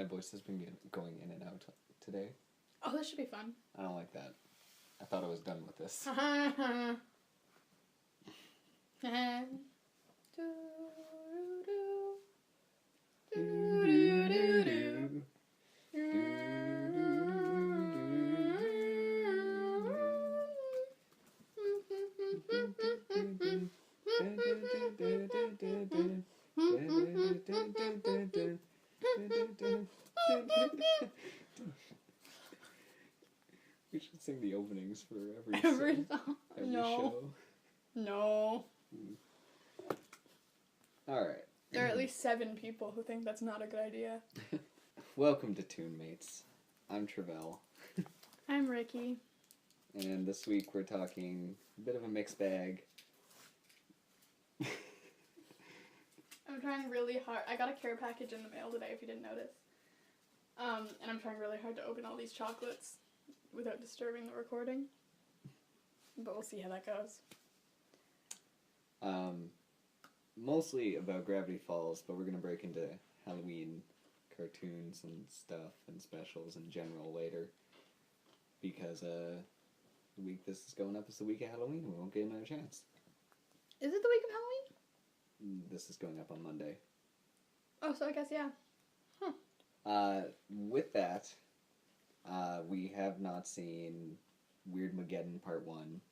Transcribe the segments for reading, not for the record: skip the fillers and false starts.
My voice has been going in and out today. Oh, this should be fun. I don't like that. I thought I was done with this. We should sing the openings for every song. Every No. show. No. Alright. There are at least 7 people who think that's not a good idea. Welcome to Toon-Mates. I'm Travell. I'm Ricki. And this week we're talking a bit of a mixed bag. I'm trying really hard. I got a care package in the mail today, if you didn't notice. And I'm trying really hard to open all these chocolates without disturbing the recording. But we'll see how that goes. Mostly about Gravity Falls, but we're going to break into Halloween cartoons and stuff and specials in general later. Because the week this is going up is the week of Halloween. We won't get another chance. Is it the week of Halloween? This is going up on Monday. Oh, so I guess, yeah. With that, we have not seen Weirdmageddon Part 1.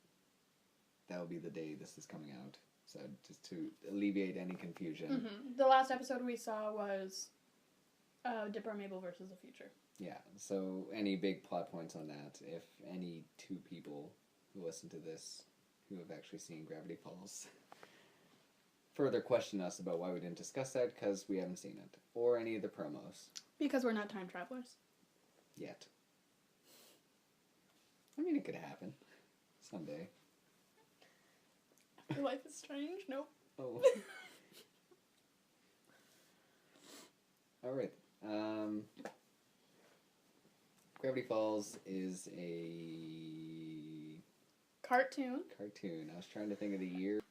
That will be the day this is coming out. So, just to alleviate any confusion. Mm-hmm. The last episode we saw was Dipper Mabel versus the Future. Yeah, so any big plot points on that, if any 2 people who listen to this who have actually seen Gravity Falls further question us about why we didn't discuss that, because we haven't seen it. Or any of the promos. Because we're not time travelers. Yet. I mean, it could happen. Someday. Your life is strange? Nope. Oh. Alright. Gravity Falls is a Cartoon. Cartoon. I was trying to think of the year.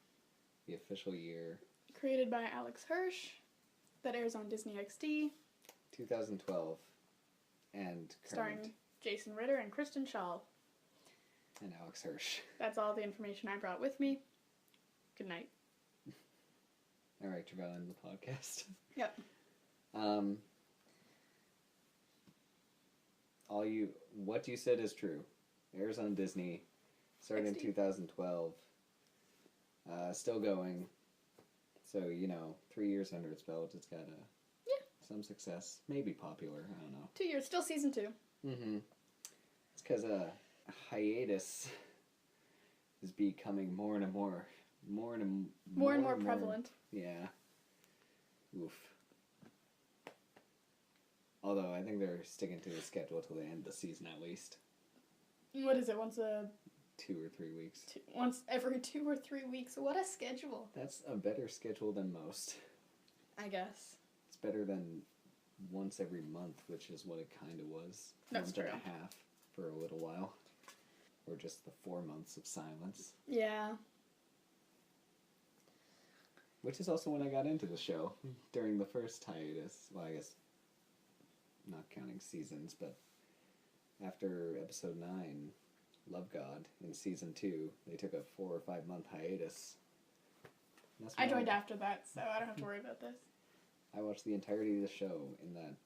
The official year. Created by Alex Hirsch. That airs on Disney XD. 2012. And current. Starring Jason Ritter and Kristen Schaal. And Alex Hirsch. That's all the information I brought with me. Good night. Alright, Travell, end the podcast. Yep. What you said is true. Airs on Disney. Started in 2012. Still going. So, 3 years under its belt. It's got some success. Maybe popular. I don't know. 2 years. Still season 2. Mm-hmm. It's because a hiatus is becoming more and more prevalent. Yeah. Oof. Although I think they're sticking to the schedule till the end of the season at least. What is it? Once 2 or 3 weeks. Once every 2 or 3 weeks. What a schedule. That's a better schedule than most. I guess. It's better than once every month, which is what it kind of was. That's true. Month and a half for a little while. Or just the 4 months of silence. Yeah. Which is also when I got into the show. During the first hiatus. Well, I guess not counting seasons, but after episode 9, Love God, in season 2, they took a 4 or 5 month hiatus. I joined after that, so I don't have to worry about this. I watched the entirety of the show in that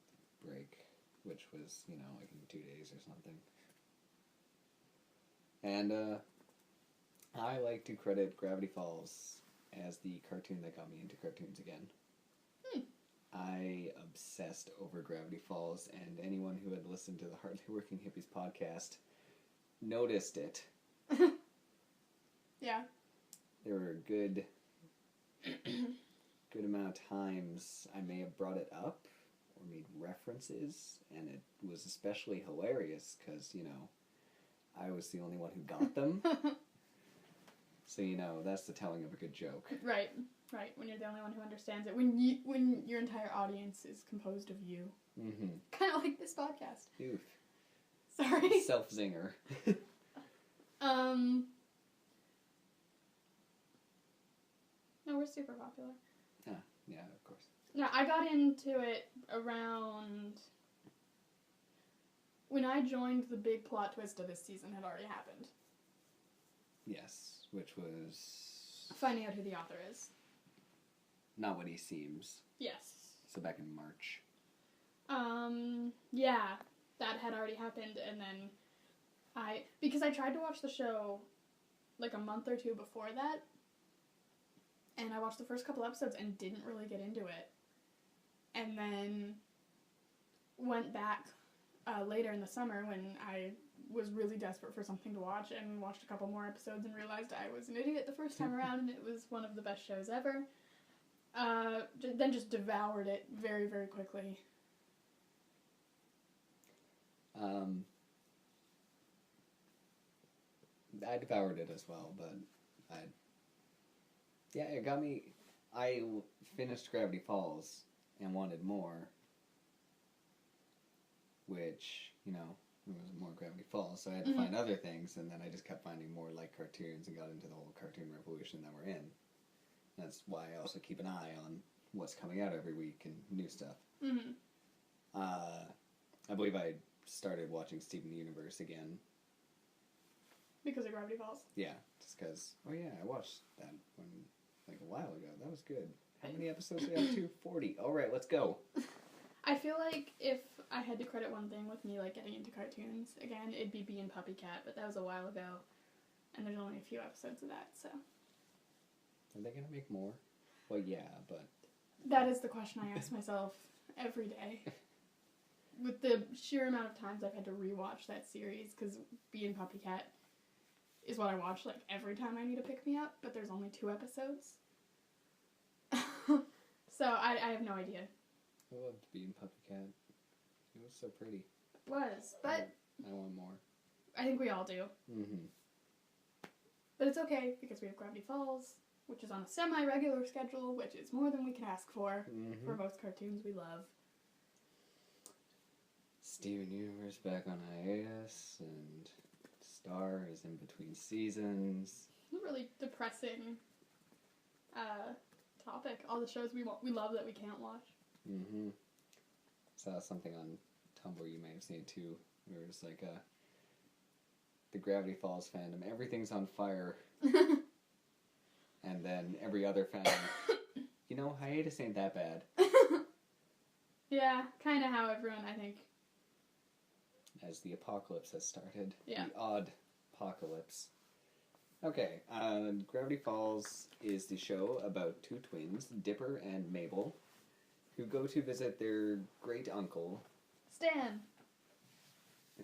break, which was, like in 2 days or something. And I like to credit Gravity Falls as the cartoon that got me into cartoons again. I obsessed over Gravity Falls, and anyone who had listened to the Hardly Working Hippies podcast noticed it. Yeah. There were a good amount of times I may have brought it up or made references, and it was especially hilarious because, I was the only one who got them. So, that's the telling of a good joke. Right. When you're the only one who understands it. When your entire audience is composed of you. Mm-hmm. Kind of like this podcast. Oof. Sorry. Self-zinger. No, we're super popular. Yeah, of course. No, I got into it around when I joined, the big plot twist of this season had already happened. Yes, which was... Finding out who the author is. Not what he seems. Yes. So back in March. Yeah, that had already happened, and then because I tried to watch the show like a month or two before that, and I watched the first couple episodes and didn't really get into it, and then went back later in the summer when I was really desperate for something to watch and watched a couple more episodes and realized I was an idiot the first time around and it was one of the best shows ever. Then just devoured it very, very quickly. I devoured it as well, but it got me. I finished Gravity Falls and wanted more, which, it was more Gravity Falls, so I had to find other things, and then I just kept finding more like cartoons and got into the whole cartoon revolution that we're in. That's why I also keep an eye on what's coming out every week and new stuff. Mm-hmm. I believe I started watching Steven Universe again. Because of Gravity Falls? Yeah, just because, I watched that one like a while ago. That was good. How many episodes do we have? 40. All right, let's go. I feel like if I had to credit one thing with me like getting into cartoons again, it'd be Bee and Puppycat, but that was a while ago, and there's only a few episodes of that, so. Are they going to make more? Well, yeah, but... That is the question I ask myself every day. With the sheer amount of times I've had to rewatch that series, because Bee and Puppycat is what I watch like every time I need to pick me up, but there's only 2 episodes. So I have no idea. I loved Bee and Puppycat. It was so pretty. It was, but... I want more. I think we all do. Mm-hmm. But it's okay, because we have Gravity Falls, which is on a semi-regular schedule, which is more than we can ask for most cartoons we love. Steven Universe back on hiatus, and Star is in between seasons. It's a really depressing topic. All the shows we love that we can't watch. Mm-hmm. Saw something on Tumblr, you may have seen it too, where it's like the Gravity Falls fandom, everything's on fire. And then every other fandom, hiatus ain't that bad. Yeah, kind of how everyone, I think. As the apocalypse has started. Yeah. The odd apocalypse. Okay, Gravity Falls is the show about 2 twins, Dipper and Mabel, who go to visit their great uncle, Stan,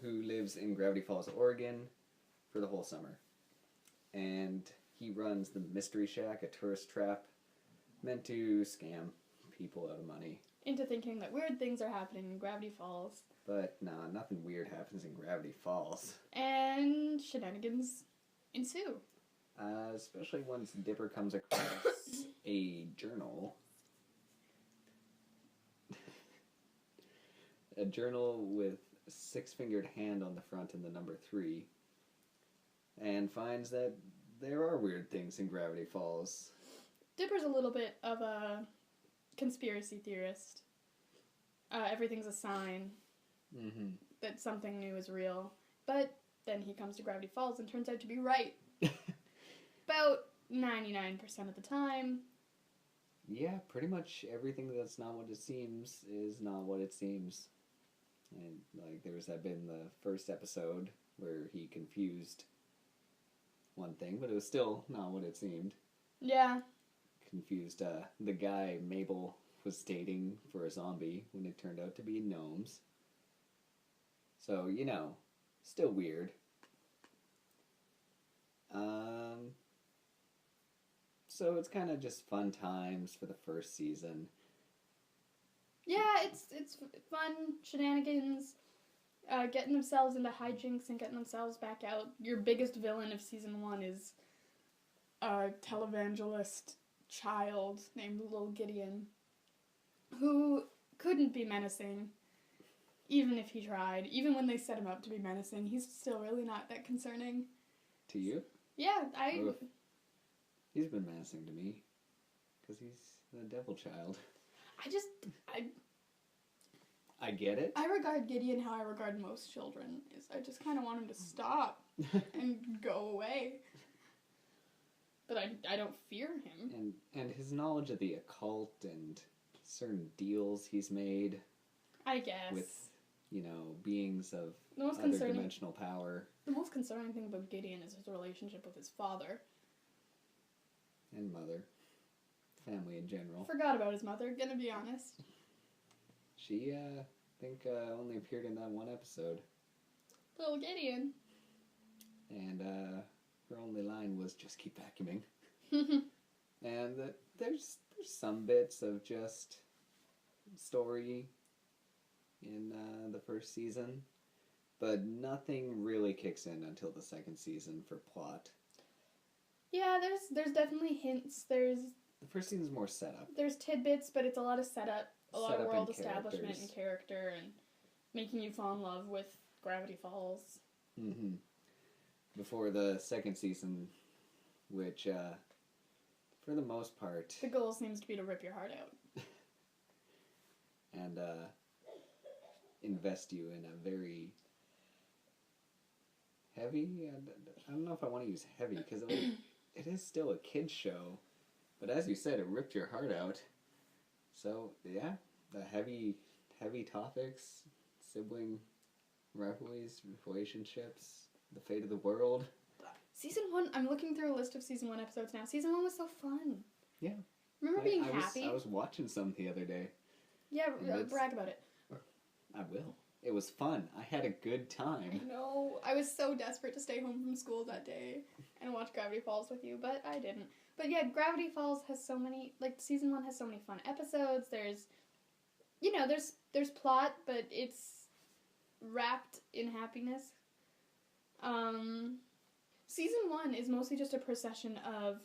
who lives in Gravity Falls, Oregon, for the whole summer. And he runs the Mystery Shack, a tourist trap meant to scam people out of money. Into thinking that weird things are happening in Gravity Falls. But nah, nothing weird happens in Gravity Falls. And shenanigans ensue. Especially once Dipper comes across a journal. A journal with a 6-fingered hand on the front and the number 3. And finds that there are weird things in Gravity Falls. Dipper's a little bit of a conspiracy theorist. Everything's a sign that something new is real. But then he comes to Gravity Falls and turns out to be right. About 99% of the time. Yeah, pretty much everything that's not what it seems is not what it seems. And, there was that bit in the first episode where he confused one thing, but it was still not what it seemed. Yeah. Confused the guy Mabel was dating for a zombie when it turned out to be gnomes. So, still weird. So it's kind of just fun times for the first season. Yeah, it's fun, shenanigans, getting themselves into hijinks and getting themselves back out. Your biggest villain of season 1 is a televangelist child named Little Gideon, who couldn't be menacing, even if he tried. Even when they set him up to be menacing, he's still really not that concerning. To you? Yeah, Oof. He's been menacing to me, because he's the devil child. I get it. I regard Gideon how I regard most children. Is I just kind of want him to stop and go away. But I don't fear him. And his knowledge of the occult and certain deals he's made. I guess. With, beings of other dimensional power. The most concerning thing about Gideon is his relationship with his father. And mother. Family in general. Forgot about his mother, gonna be honest. She, I think, only appeared in that one episode. Little Gideon. And, her only line was, just keep vacuuming. And there's some bits of just story in the first season, but nothing really kicks in until the second season for plot. Yeah, there's definitely hints. The first season's more setup. There's tidbits, but it's a lot of setup, lot of world establishment characters. And character, and making you fall in love with Gravity Falls. Mm-hmm. Before the second season, which, for the most part... The goal seems to be to rip your heart out. And, invest you in a very heavy... I don't know if I want to use heavy, because it is still a kid's show. But as you said, it ripped your heart out. So, yeah, the heavy topics, sibling rivalries, relationships, the fate of the world. Season 1, I'm looking through a list of Season 1 episodes now. Season 1 was so fun. Yeah. Remember being happy? I was watching some the other day. Yeah, brag about it. I will. It was fun. I had a good time. I know. I was so desperate to stay home from school that day and watch Gravity Falls with you, but I didn't. But yeah, Gravity Falls has so many, Season 1 has so many fun episodes. There's plot, but it's wrapped in happiness. Season 1 is mostly just a procession of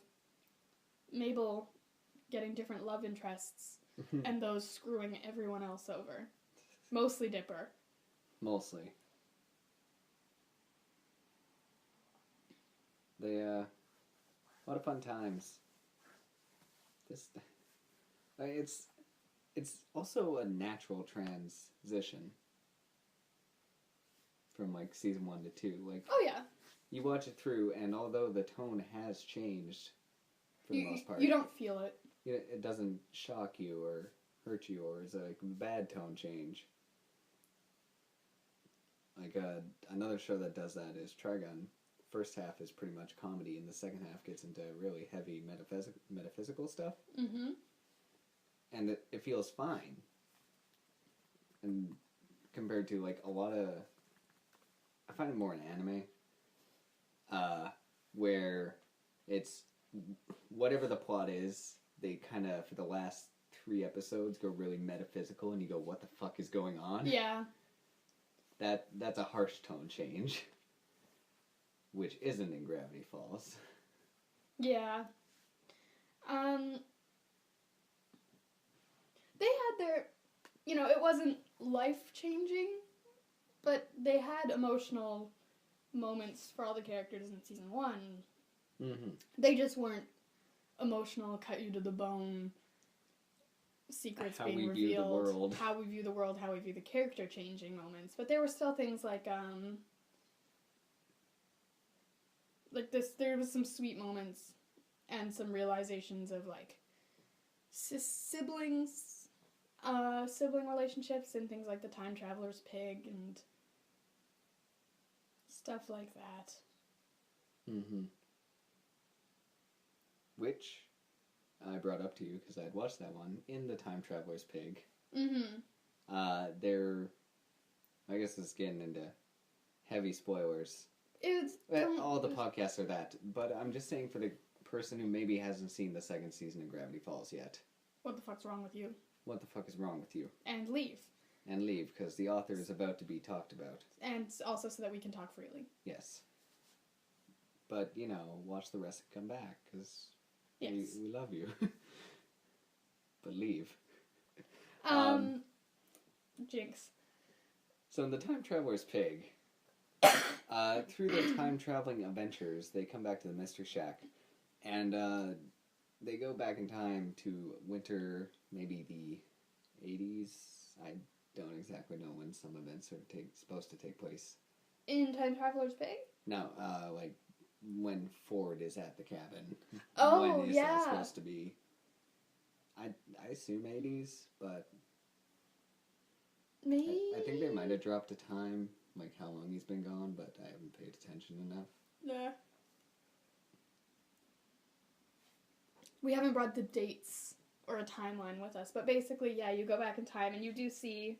Mabel getting different love interests and those screwing everyone else over. Mostly Dipper. Mostly. They, a lot of fun times. It's also a natural transition from, season 1 to 2. Oh, yeah. You watch it through, and although the tone has changed, for the most part... You don't feel it. It doesn't shock you or hurt you, or is a bad tone change. Another show that does that is Trigun. First half is pretty much comedy, and the second half gets into really heavy metaphysical stuff. Mm-hmm. And it feels fine. And compared to, a lot of... I find it more in anime, where it's... Whatever the plot is, they kind of, for the last 3 episodes, go really metaphysical, and you go, what the fuck is going on? Yeah. That's a harsh tone change. Which isn't in Gravity Falls. Yeah. They had their... it wasn't life-changing, but they had emotional moments for all the characters in Season 1. Mm-hmm. They just weren't emotional, cut you to the bone, secrets how being we revealed, view the world. How we view the world, how we view the character-changing moments. But there were still things like this, there was some sweet moments and some realizations of, sibling relationships and things like the Time Traveler's Pig and stuff like that. Mm-hmm. Which I brought up to you because I had watched that one in the Time Traveler's Pig. Mm-hmm. I guess it's getting into heavy spoilers. All the podcasts are that, but I'm just saying for the person who maybe hasn't seen the second season of Gravity Falls yet. What the fuck's wrong with you? What the fuck is wrong with you? And leave. And leave, because the author is about to be talked about. And also so that we can talk freely. Yes. But, watch the rest and come back, because we love you. But leave. Jinx. So in the Time Traveler's Pig, through their time-traveling adventures, they come back to the Mystery Shack, and they go back in time to winter, maybe the 80s. I don't exactly know when some events are supposed to take place. In Time Traveler's Bay? No, like when Ford is at the cabin. Oh, when is yeah. that supposed to be? I assume 80s, but Maybe. I think they might have dropped a time, like how long he's been gone, but I haven't paid attention enough. Nah. We haven't brought the dates or a timeline with us, but basically, yeah, you go back in time and you do see...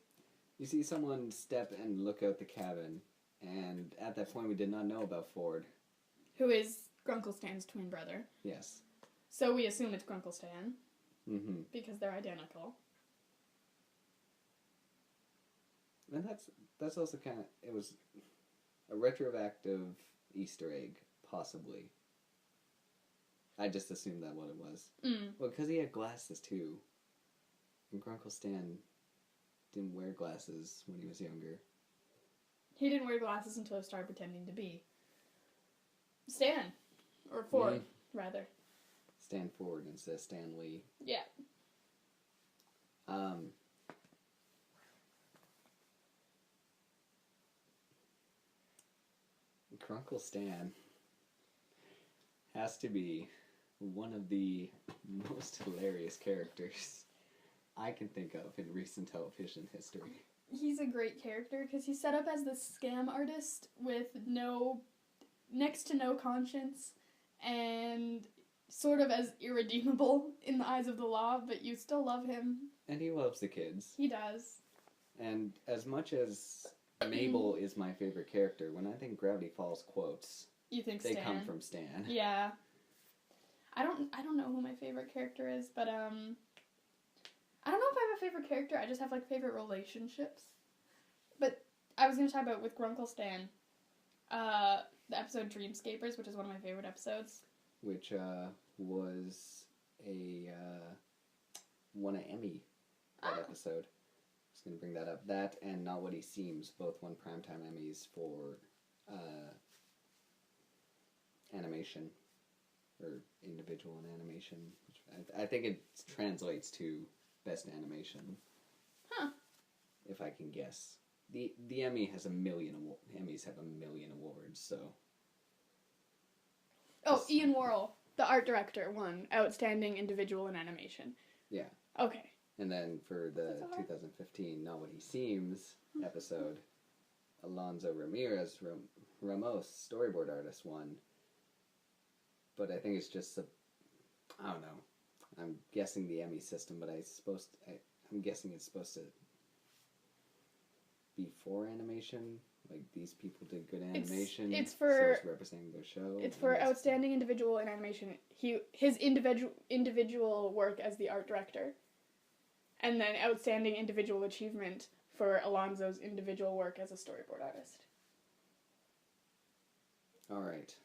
You see someone step and look out the cabin, and at that point we did not know about Ford. Who is Grunkle Stan's twin brother. Yes. So we assume it's Grunkle Stan. Mm-hmm. Because they're identical. And that's also kind of... It was a retroactive Easter egg, possibly. I just assumed that what it was. Well, because he had glasses, too. And Grunkle Stan didn't wear glasses when he was younger. He didn't wear glasses until he started pretending to be Stan. Or Ford, rather. Stan Ford instead of Stan Lee. Yeah. Grunkle Stan has to be one of the most hilarious characters I can think of in recent television history. He's a great character because he's set up as this scam artist with next to no conscience and sort of as irredeemable in the eyes of the law, but you still love him. And he loves the kids. He does. And as much as Mabel is my favorite character, when I think Gravity Falls quotes, you think they Stan. come from Stan. Yeah. I don't know who my favorite character is, but I don't know if I have a favorite character. I just have like favorite relationships. But I was going to talk about with Grunkle Stan, the episode Dreamscapers, which is one of my favorite episodes. Which was won an Emmy, that episode. I was going to bring that up. That and Not What He Seems both won Primetime Emmys for animation, or individual in animation. I think it translates to Best Animation. Huh. If I can guess. The Emmy has Emmys have a million awards, so... Oh, Ian Worrell, the art director, won Outstanding Individual in Animation. Yeah. Okay. And then for the 2015 Not What He Seems episode, Alonso Ramirez Ramos, storyboard artist, won. But I think it's just I don't know. I'm guessing the Emmy system, but I'm guessing it's supposed to be for animation. Like, these people did good animation. It's so for... it's representing their show. It's for Outstanding Individual in Animation. His individual work as the art director. And then Outstanding Individual Achievement for Alonso's individual work as a storyboard artist. Alright.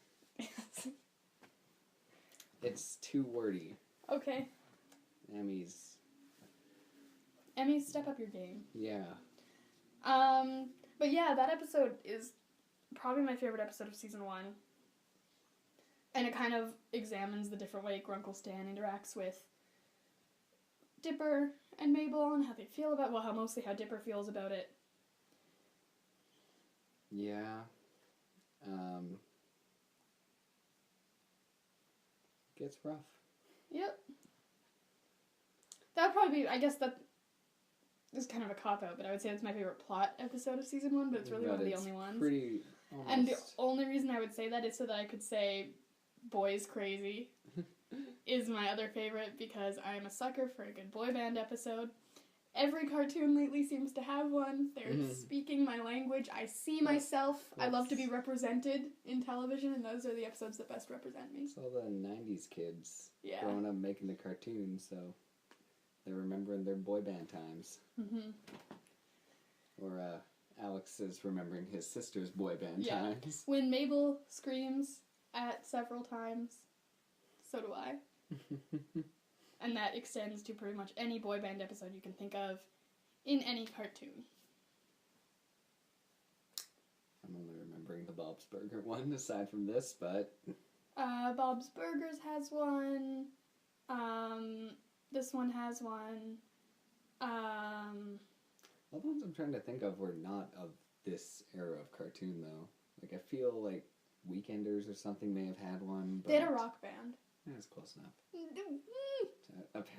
It's too wordy. Okay. Emmys, step up your game. yeah. But yeah, that episode is probably my favorite episode of season 1. And it kind of examines the different way Grunkle Stan interacts with Dipper and Mabel and how they feel about, well, how Dipper feels about it. Yeah. Gets rough. Yep. That would probably be, I guess that is kind of a cop-out, but I would say it's my favorite plot episode of season 1, but it's really one of the only ones. Pretty almost... And the only reason I would say that is so that I could say Boys Crazy is my other favorite, because I am a sucker for a good boy band episode. Every cartoon lately seems to have one. They're speaking my language. I see myself. I love to be represented in television, and those are the episodes that best represent me. It's all the 90s kids growing up making the cartoons, so they're remembering their boy band times. Mm-hmm. Or Alex is remembering his sister's boy band times. When Mabel screams at several times, so do I. And that extends to pretty much any boy band episode you can think of in any cartoon. I'm only remembering the Bob's Burger one aside from this, but... Bob's Burgers has one. This one has one. All the ones I'm trying to think of were not of this era of cartoon, though. Like, I feel like Weekenders or something may have had one, but... They had a rock band. Yeah, it's close enough.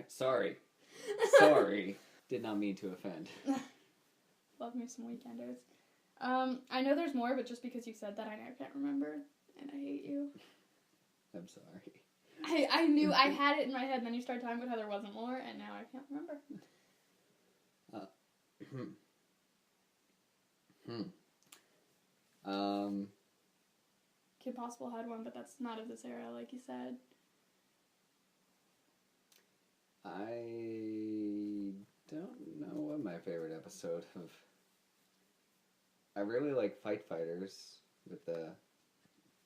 Sorry. Sorry. Did not mean to offend. Love me some Weekenders. I know there's more, but just because you said that, I can't remember, and I hate you. I'm sorry. I knew I had it in my head, and then you started talking about how there wasn't more, and now I can't remember. Kid Possible had one, but that's not of this era, like you said. I don't know what my favorite episode of... I really like Fight Fighters with the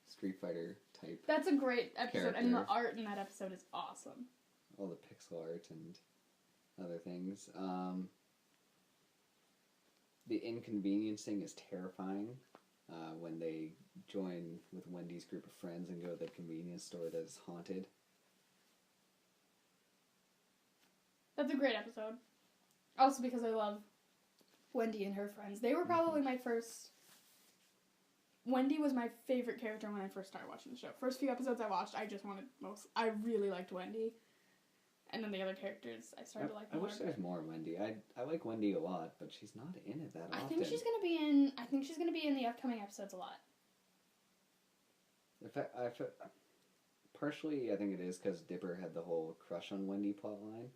Street Fighter type. That's a great episode, character. And the art in that episode is awesome. All the pixel art and other things. The inconveniencing is terrifying when they join with Wendy's group of friends and go to the convenience store that is haunted. That's a great episode. Also because I love Wendy and her friends. They were probably my first... Wendy was my favorite character when I first started watching the show. First few episodes I watched, I really liked Wendy. And then the other characters I started to like more. I wish there's more Wendy. I like Wendy a lot, but she's not in it that often. I think she's gonna be in the upcoming episodes a lot. Partially, I think it is because Dipper had the whole crush on Wendy plotline.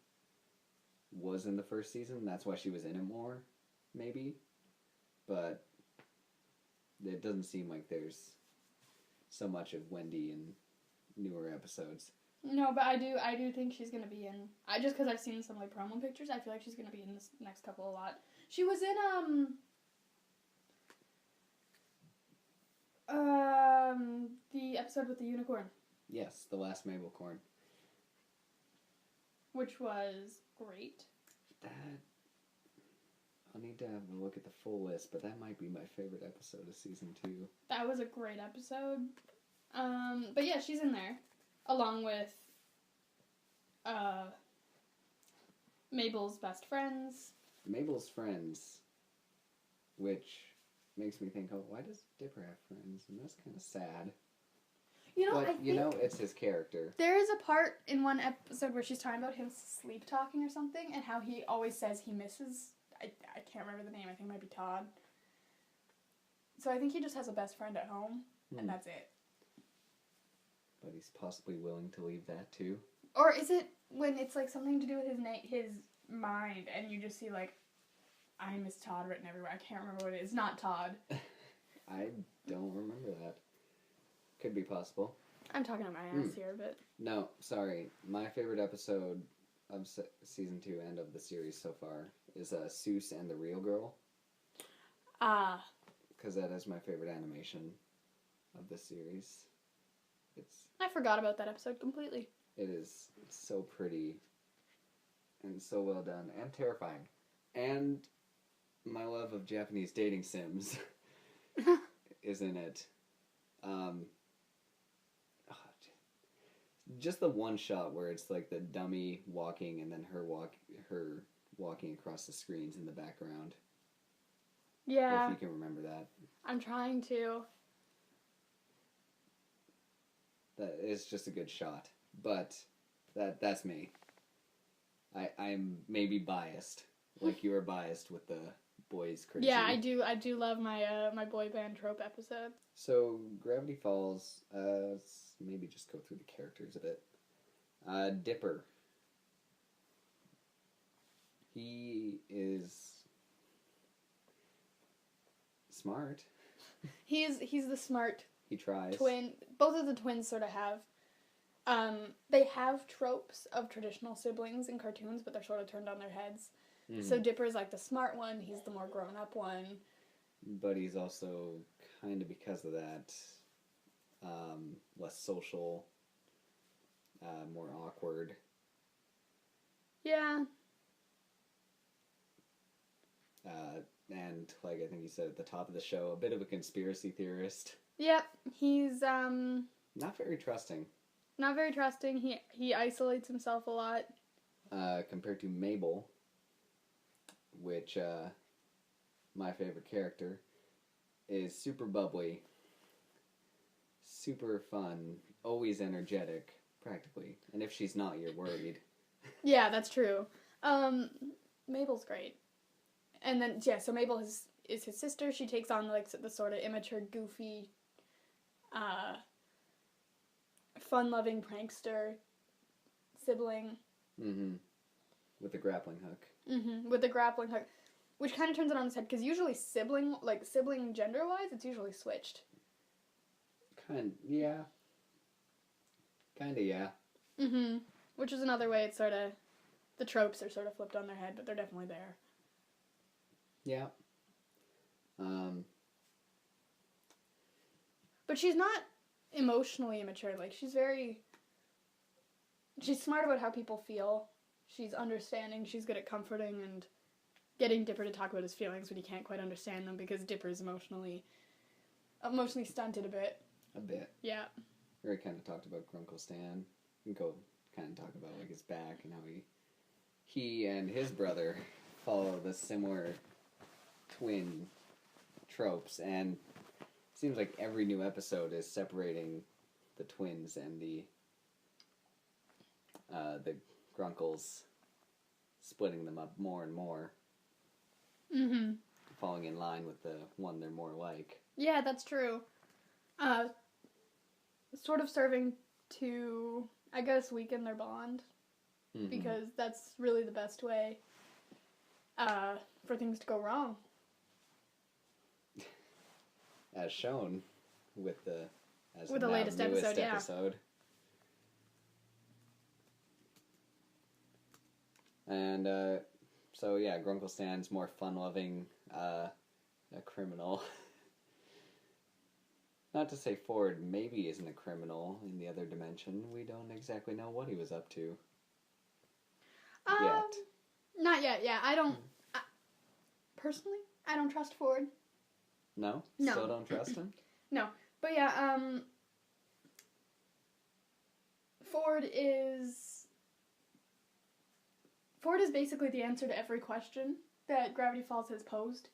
Was in the first season. That's why she was in it more, maybe. But it doesn't seem like there's so much of Wendy in newer episodes. No, but I do think she's gonna be in. Just because I've seen some like promo pictures, I feel like she's gonna be in this next couple a lot. She was in the episode with the unicorn. Yes, The Last Mabel Corn. Which was great. I'll need to have a look at the full list, but that might be my favorite episode of season 2. That was a great episode. But yeah, she's in there. Along with Mabel's best friends. Mabel's friends, which makes me think, oh, why does Dipper have friends? And that's kind of sad. It's his character. There is a part in one episode where she's talking about him sleep talking or something, and how he always says he misses... I can't remember the name. I think it might be Todd. So I think he just has a best friend at home, and that's it. But he's possibly willing to leave that too. Or is it when it's like something to do with his mind, and you just see like, I miss Todd written everywhere. I can't remember what it is. Not Todd. I don't remember that. Could be possible. I'm talking on my ass here, but... No, sorry. My favorite episode of season 2 and of the series so far is Seuss and the Real Girl. Because that is my favorite animation of the series. I forgot about that episode completely. It is so pretty and so well done and terrifying. And my love of Japanese dating sims is in it. Just the one shot where it's like the dummy walking and then her walking across the screens in the background. Yeah. If you can remember that. I'm trying to. That is just a good shot. But that's me. I'm maybe biased. Like you were biased with the boys crazy. Yeah, I do love my my boy band trope episode. So Gravity Falls, let's maybe just go through the characters a bit. Dipper. He is smart. He's the smart. He tries. Twin. Both of the twins sort of have. They have tropes of traditional siblings in cartoons, but they're sort of turned on their heads. Mm. So Dipper's like the smart one. He's the more grown-up one. But he's also kind of, because of that, less social, more awkward. Yeah. And like I think you said at the top of the show, a bit of a conspiracy theorist. Yep, he's not very trusting. Not very trusting. He isolates himself a lot. Compared to Mabel, which my favorite character, is super bubbly, super fun, always energetic, practically. And if she's not, you're worried. Yeah, that's true. Mabel's great. And then, yeah, so Mabel is his sister. She takes on, like, the sort of immature, goofy, fun-loving prankster sibling. Mm-hmm. With the grappling hook. Mm-hmm. With the grappling hook. Which kind of turns it on its head, because usually sibling gender-wise, it's usually switched. Yeah. Kinda, yeah. Mm-hmm. Which is another way it's sort of... The tropes are sort of flipped on their head, but they're definitely there. Yeah. But she's not emotionally immature. Like, she's smart about how people feel. She's understanding. She's good at comforting and getting Dipper to talk about his feelings when he can't quite understand them, because Dipper's emotionally stunted a bit. A bit. Yeah. We already kind of talked about Grunkle Stan. We can go kind of talk about, like, his back and how he and his brother follow the similar twin tropes, and it seems like every new episode is separating the twins and the Grunkles, splitting them up more and more. Mm-hmm. Falling in line with the one they're more like. Yeah, that's true. Sort of serving to, I guess, weaken their bond. Mm-hmm. Because that's really the best way for things to go wrong. As shown with the latest episode, yeah. And so yeah, Grunkle Stan's more fun-loving, a criminal. Not to say Ford maybe isn't a criminal in the other dimension. We don't exactly know what he was up to. Yet. Not yet, yeah. Personally, I don't trust Ford. No? No. Still don't trust him? No. But yeah, Ford is basically the answer to every question that Gravity Falls has posed.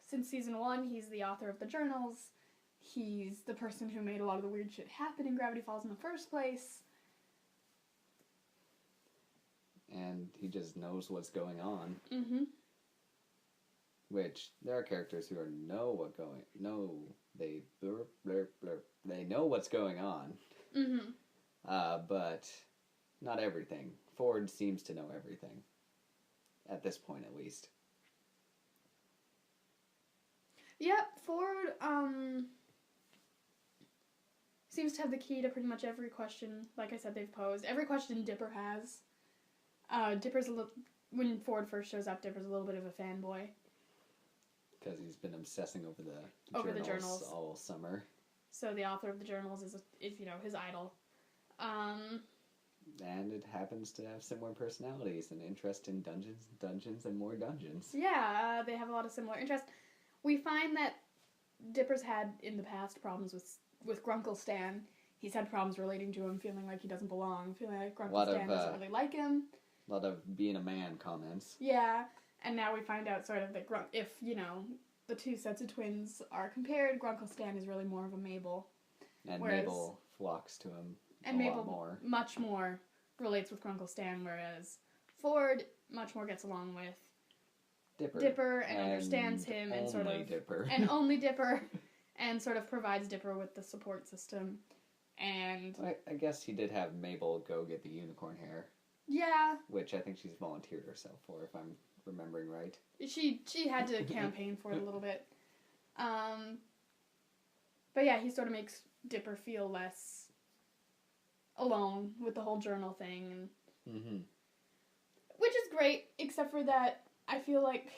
Since season 1, he's the author of the journals. He's the person who made a lot of the weird shit happen in Gravity Falls in the first place. And he just knows what's going on. Mm-hmm. Which, there are characters who they blurp, blurp, blurp. They know what's going on. Mm-hmm. But not everything. Ford seems to know everything. At this point, at least. Yep, Ford, seems to have the key to pretty much every question, like I said, they've posed. Every question Dipper has. Dipper's when Ford first shows up, Dipper's a little bit of a fanboy. Because he's been obsessing over the journals all summer. So the author of the journals is his idol. And it happens to have similar personalities and interest in dungeons, and more dungeons. Yeah, they have a lot of similar interests. We find that Dipper's had, in the past, problems with Grunkle Stan. He's had problems relating to him, feeling like he doesn't belong, feeling like Grunkle Stan doesn't really like him. A lot of being a man comments. Yeah, and now we find out sort of that if, the two sets of twins are compared, Grunkle Stan is really more of a Mabel. And Mabel flocks to him a lot more. Much more relates with Grunkle Stan, whereas Ford much more gets along with Dipper and understands him and sort of... Dipper. And only Dipper. And sort of provides Dipper with the support system. And... I guess he did have Mabel go get the unicorn hair. Yeah. Which I think she's volunteered herself for, if I'm remembering right. She had to campaign for it a little bit. But yeah, he sort of makes Dipper feel less alone with the whole journal thing. Mm-hmm. Which is great, except for that I feel like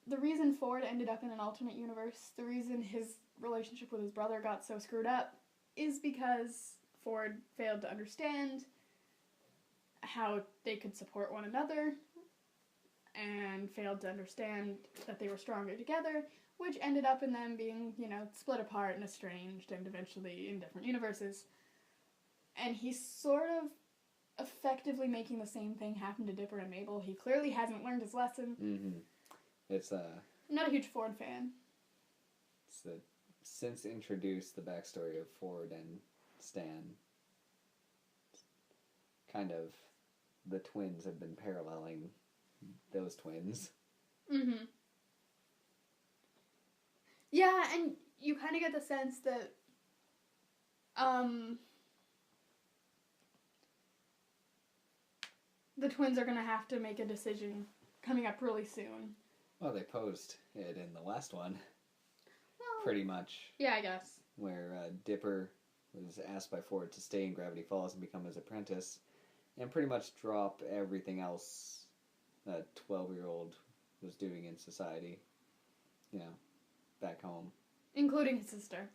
the reason Ford ended up in an alternate universe, the reason his relationship with his brother got so screwed up, is because Ford failed to understand how they could support one another, and failed to understand that they were stronger together, which ended up in them being, split apart and estranged, and eventually in different universes. And he's sort of effectively making the same thing happen to Dipper and Mabel. He clearly hasn't learned his lesson. Mm-hmm. It's I'm not a huge Ford fan. Since introduced the backstory of Ford and Stan, kind of the twins have been paralleling those twins. Mm-hmm. Yeah, and you kind of get the sense that the twins are going to have to make a decision coming up really soon. Well, they posed it in the last one. Well, pretty much. Yeah, I guess. Where Dipper was asked by Ford to stay in Gravity Falls and become his apprentice, and pretty much drop everything else that 12-year-old was doing in society, back home. Including his sister.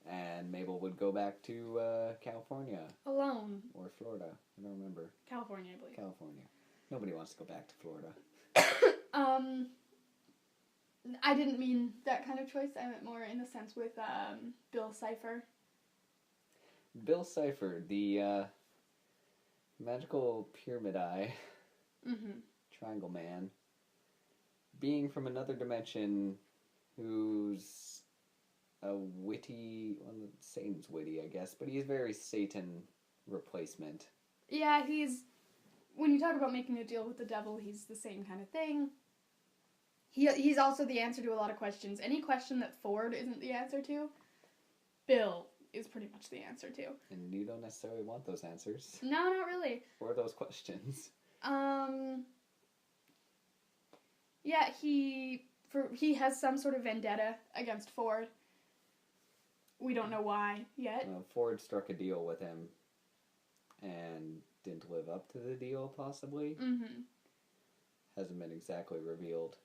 And Mabel would go back to California. Alone. Or Florida. I don't remember. California, I believe. California. Nobody wants to go back to Florida. I didn't mean that kind of choice. I meant more in the sense with Bill Cipher. Bill Cipher, the magical pyramid eye, triangle man, being from another dimension, who's a witty, well, Satan's witty, I guess, but he's very Satan replacement. Yeah, when you talk about making a deal with the devil, he's the same kind of thing. He's also the answer to a lot of questions. Any question that Ford isn't the answer to, Bill is pretty much the answer to. And you don't necessarily want those answers. No, not really. Or those questions. Yeah, he has some sort of vendetta against Ford. We don't know why yet. Ford struck a deal with him and didn't live up to the deal, possibly. Mm-hmm. Hasn't been exactly revealed.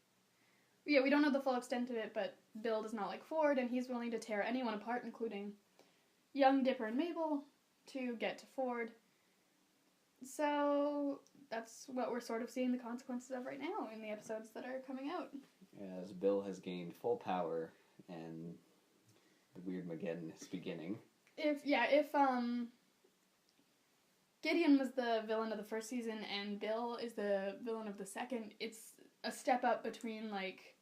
Yeah, we don't know the full extent of it, but Bill does not like Ford, and he's willing to tear anyone apart, including young Dipper and Mabel, to get to Ford. So that's what we're sort of seeing the consequences of right now in the episodes that are coming out. As Bill has gained full power, and the Weird Mageddon is beginning. If Gideon was the villain of the first season and Bill is the villain of the second, it's a step up between, like,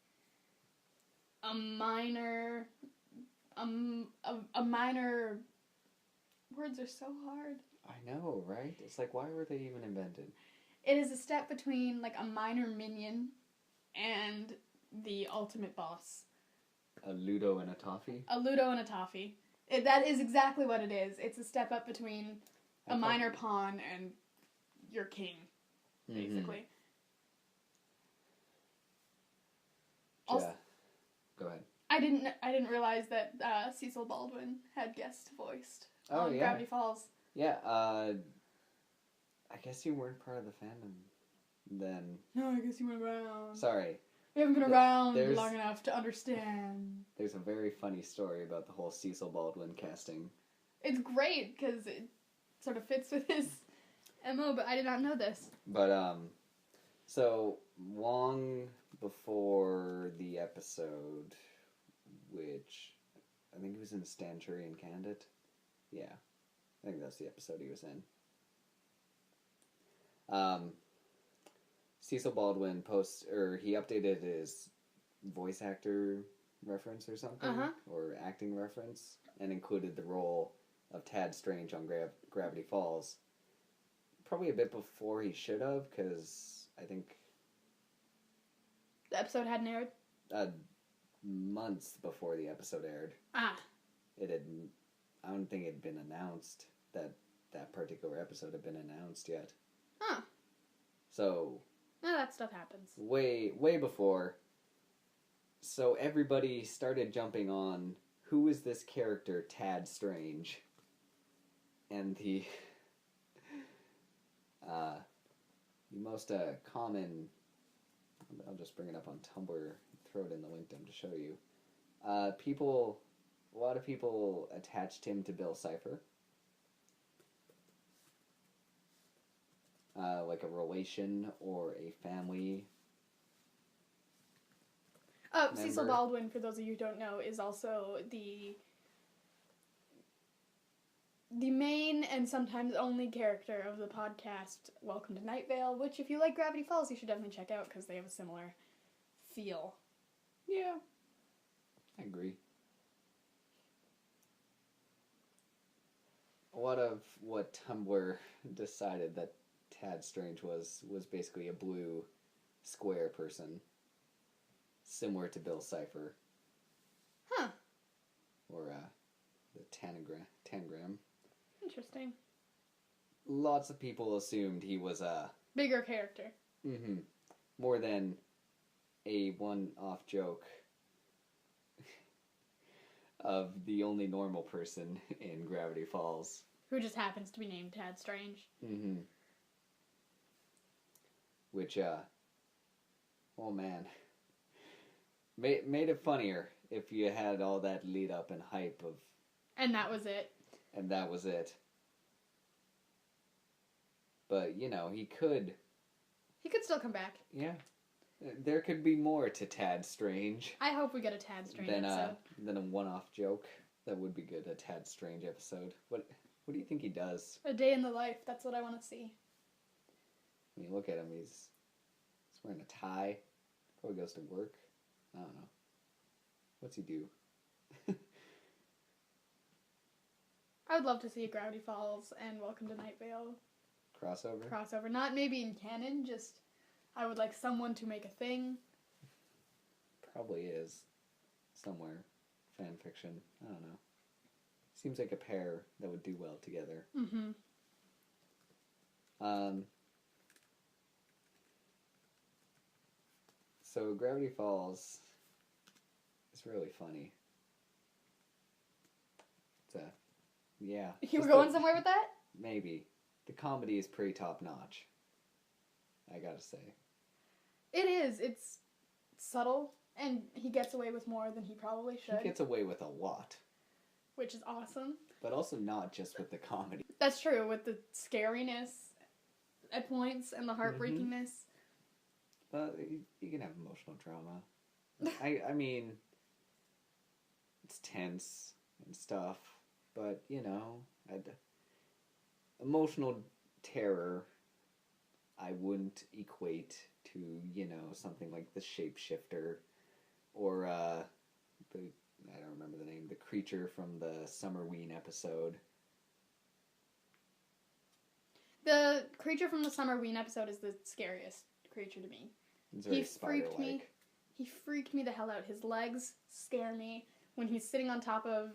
a minor... Words are so hard. I know, right? It's like, why were they even invented? It is a step between, like, a minor minion and the ultimate boss. A Ludo and a Toffee? A Ludo and a Toffee. That is exactly what it is. It's a step up between a minor pawn and your king, basically. Also, yeah. Go ahead. I didn't realize that Cecil Baldwin had guest voiced on Gravity Falls. Yeah, I guess you weren't part of the fandom then. No, I guess you went around. Sorry. We haven't been around long enough to understand. There's a very funny story about the whole Cecil Baldwin casting. It's great, because it sort of fits with his MO, but I did not know this. But, so, long before the episode, which I think it was in Stan Turian Candid. Yeah, I think that's the episode he was in. Cecil Baldwin he updated his voice actor reference or something, or acting reference, and included the role of Tad Strange on Gravity Falls. Probably a bit before he should have, because I think the episode hadn't aired? Months before the episode aired. Ah. I don't think it had been announced that particular episode had been announced yet. Huh. So... No, that stuff happens. Way before. So everybody started jumping on, who is this character, Tad Strange? And the most common... I'll just bring it up on Tumblr, throw it in the link down to show you. A lot of people attached him to Bill Cipher. Like a relation or a family. Cecil Baldwin, for those of you who don't know, is also the main and sometimes only character of the podcast Welcome to Night Vale, which if you like Gravity Falls, you should definitely check out because they have a similar feel Yeah, I agree. What Tumblr decided that Tad Strange was basically a blue square person, similar to Bill Cipher. Huh. Or the Tangram. Interesting. Lots of people assumed he was a bigger character. Mm-hmm. More than a one-off joke of the only normal person in Gravity Falls. Who just happens to be named Tad Strange. Mm-hmm. Which, oh man. Made it funnier if you had all that lead up and hype of... And that was it. And that was it. But, you know, he could... He could still come back. Yeah. There could be more to Tad Strange. I hope we get a Tad Strange episode. Than a one-off joke. That would be good, a Tad Strange episode. What do you think he does? A day in the life. That's what I want to see. When you look at him, he's wearing a tie. Probably goes to work. I don't know. What's he do? I would love to see a Gravity Falls and Welcome to Night Vale crossover. Not maybe in canon, just I would like someone to make a thing. Probably is. Somewhere. Fan fiction. I don't know. Seems like a pair that would do well together. Mm-hmm. So Gravity Falls is really funny. Yeah. You were going somewhere with that? Maybe. The comedy is pretty top-notch. I gotta say. It is. It's subtle, and he gets away with more than he probably should. He gets away with a lot. Which is awesome. But also not just with the comedy. That's true, with the scariness at points and the heartbreakingness. But you can have emotional drama. I mean, it's tense and stuff, but, you know, emotional terror I wouldn't equate to, you know, something like the Shapeshifter or I don't remember the name, the creature from the Summerween episode. The creature from the Summerween episode is the scariest creature to me. It's very spider-like. He freaked me the hell out. His legs scare me. When he's sitting on top of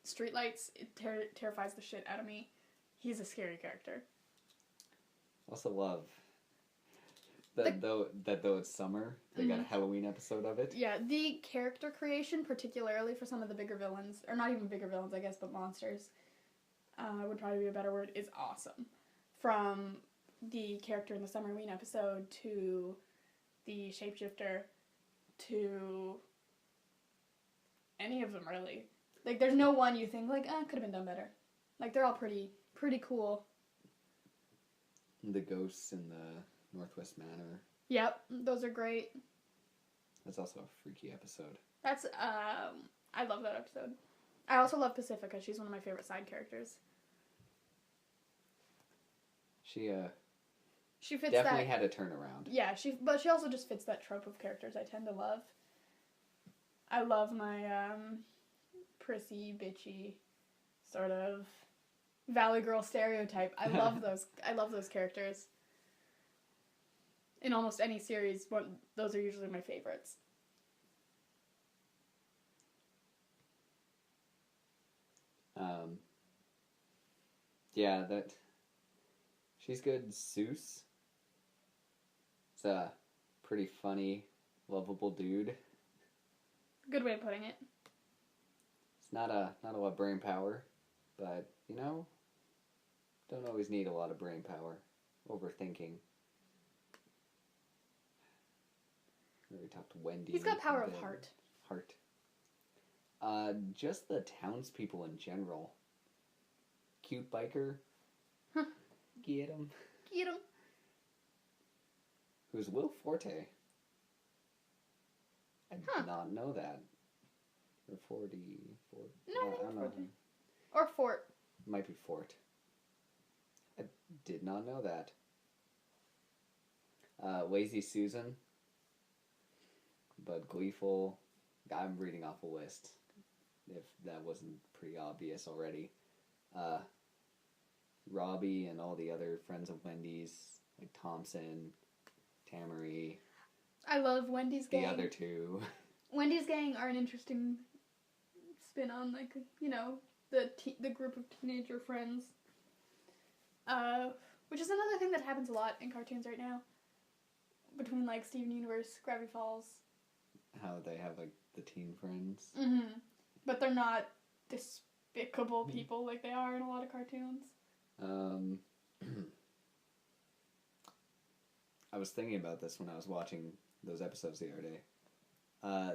street lights, it terrifies the shit out of me. He's a scary character. Also love that though it's summer, they got a Halloween episode of it. Yeah, the character creation, particularly for some of the bigger villains, or not even bigger villains, I guess, but monsters, would probably be a better word, is awesome. From the character in the Summerween episode to the Shapeshifter to any of them, really. Like, there's no one you think, like, could have been done better. Like, they're all pretty cool. The ghosts in the Northwest Manor. Yep, those are great. That's also a freaky episode. That's, I love that episode. I also love Pacifica. She's one of my favorite side characters. She fits definitely had a turnaround. Yeah, but she also just fits that trope of characters I tend to love. I love my, prissy, bitchy, sort of Valley Girl stereotype. I love those characters. In almost any series, those are usually my favorites. Yeah, she's good. Seuss. It's a pretty funny, lovable dude. Good way of putting it. It's not a lot of brain power, but, you know, don't always need a lot of brain power. Overthinking. We talked to Wendy. He's got power of heart. Just the townspeople in general. Cute biker. Huh. Get him. Who's Will Forte? I did not know that. Or 44. No, I don't know. Forte. Or Fort. Might be Fort. I did not know that. Lazy Susan. but Gleeful, I'm reading off a list, if that wasn't pretty obvious already. Robbie and all the other friends of Wendy's, like Thompson, Tamari. I love Wendy's gang. The other two. Wendy's gang are an interesting spin on, like, you know, the group of teenager friends. Which is another thing that happens a lot in cartoons right now. Between, like, Steven Universe, Gravity Falls. How they have, like, the teen friends. Mm-hmm. But they're not despicable people like they are in a lot of cartoons. I was thinking about this when I was watching those episodes the other day.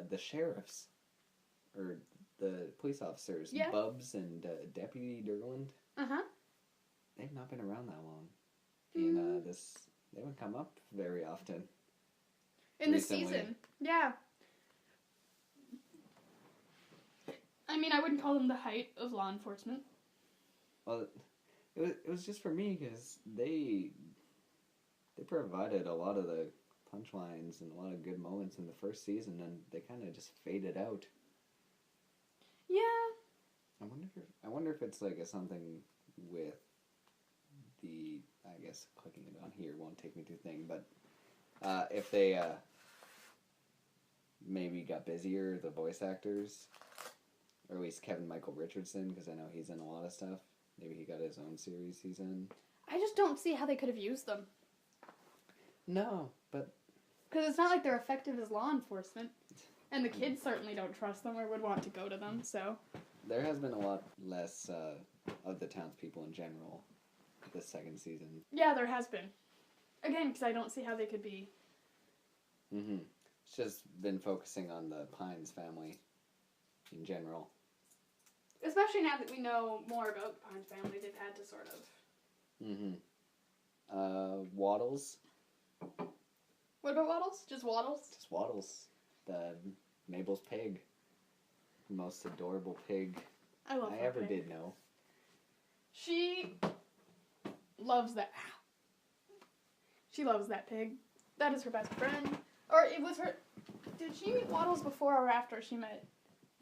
The sheriffs, or the police officers, yeah. Bubs and Deputy Derwent. Uh-huh. They've not been around that long. In they haven't come up very often. In recently. The season, yeah. I mean, I wouldn't call them the height of law enforcement. Well, it was just for me because they provided a lot of the punchlines and a lot of good moments in the first season, and they kind of just faded out. Yeah. I wonder if it's like something with the, I guess clicking it on here won't take me to the thing, but if they maybe got busier, the voice actors, or at least Kevin Michael Richardson, because I know he's in a lot of stuff. Maybe he got his own series he's in. I just don't see how they could have used them. No, but... Because it's not like they're effective as law enforcement. And the kids certainly don't trust them or would want to go to them, so... There has been a lot less of the townspeople in general this second season. Yeah, there has been. Again, because I don't see how they could be. Mm-hmm. It's just been focusing on the Pines family in general. Especially now that we know more about the Pines family, they've had to sort of... Mm-hmm. Waddles. What about Waddles? Just Waddles? Just Waddles. The Mabel's pig. The most adorable pig I ever did know. She loves that. She loves that pig. That is her best friend. Or it was her... Did she meet Waddles before or after she met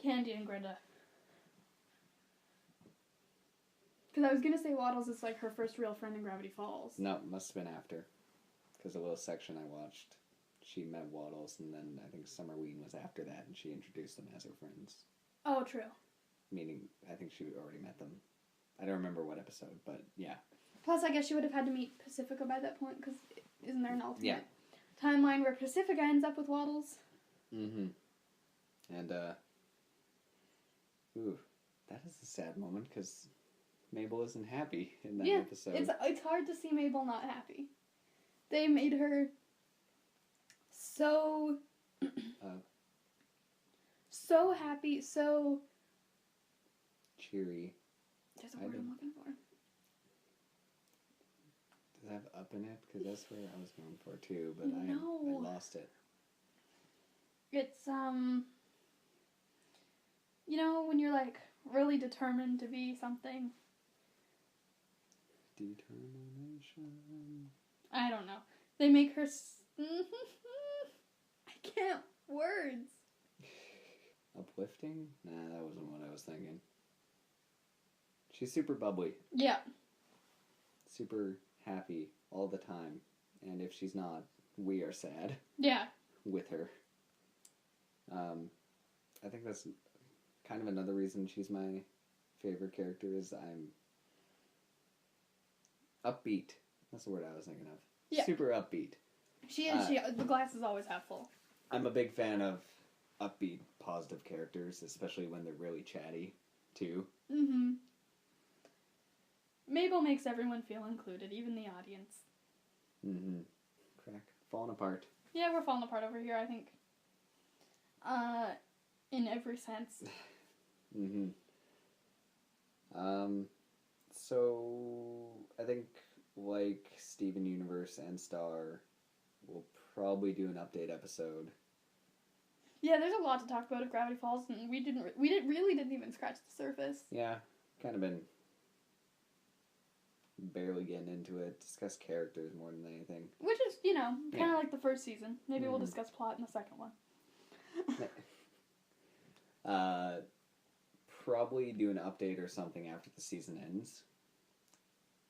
Candy and Greta? Because I was going to say Waddles is like her first real friend in Gravity Falls. No, it must have been after. Because the little section I watched, she met Waddles, and then I think Summerween was after that, and she introduced them as her friends. Oh, true. Meaning, I think she already met them. I don't remember what episode, but yeah. Plus, I guess she would have had to meet Pacifica by that point, because isn't there an alternate timeline where Pacifica ends up with Waddles? Mm-hmm. And, ooh, that is a sad moment, because Mabel isn't happy in that episode. It's hard to see Mabel not happy. They made her so... so happy, so... cheery. There's a word I'm looking for. Does it have up in it? Because that's where I was going for too, but I lost it. It's, you know, when you're, like, really determined to be something. Determination. I don't know. They make her... I can't... Words. Uplifting? Nah, that wasn't what I was thinking. She's super bubbly. Yeah. Super happy all the time. And if she's not, we are sad. Yeah. With her. I think that's kind of another reason she's my favorite character is I'm upbeat. That's the word I was thinking of. Yeah. Super upbeat. She is. The glass is always half full. I'm a big fan of upbeat, positive characters, especially when they're really chatty, too. Mm-hmm. Mabel makes everyone feel included, even the audience. Mm-hmm. Crack. Falling apart. Yeah, we're falling apart over here, I think. In every sense. Mm-hmm. So, I think, like Steven Universe and Star, we'll probably do an update episode. Yeah, there's a lot to talk about at Gravity Falls, and we really didn't even scratch the surface. Yeah, kind of been barely getting into it. Discuss characters more than anything. Which is, kind of like the first season. Maybe we'll discuss plot in the second one. Probably do an update or something after the season ends.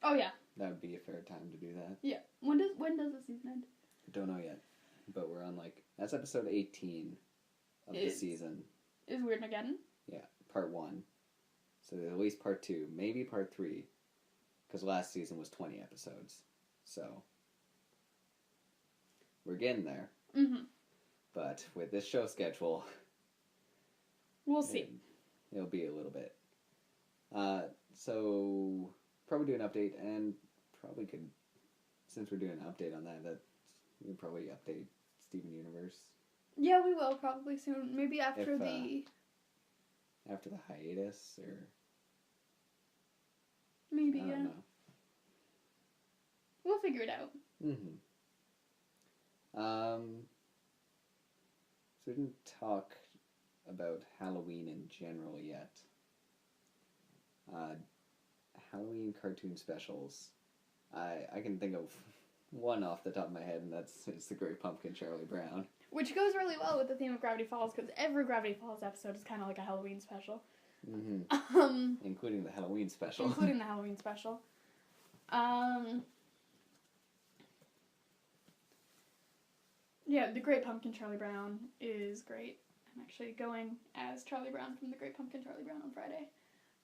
Oh yeah. That would be a fair time to do that. Yeah. When does the season end? Don't know yet, but we're on that's episode 18 of the season. Is Weirdmageddon? Yeah, part 1. So at least part 2, maybe part 3, because last season was 20 episodes. So we're getting there. Mm-hmm. But with this show schedule, we'll see. It'll be a little bit. So probably do an update, and probably could, since we're doing an update on that we'll probably update Steven Universe. Yeah, we will probably soon. Maybe after the hiatus, or maybe I don't know. We'll figure it out. Mm-hmm. So we didn't talk about Halloween in general yet. Halloween cartoon specials. I can think of one off the top of my head, and it's The Great Pumpkin, Charlie Brown. Which goes really well with the theme of Gravity Falls, because every Gravity Falls episode is kind of like a Halloween special. Mm-hmm. Including the Halloween special. Yeah, The Great Pumpkin, Charlie Brown is great. I'm actually going as Charlie Brown from The Great Pumpkin, Charlie Brown on Friday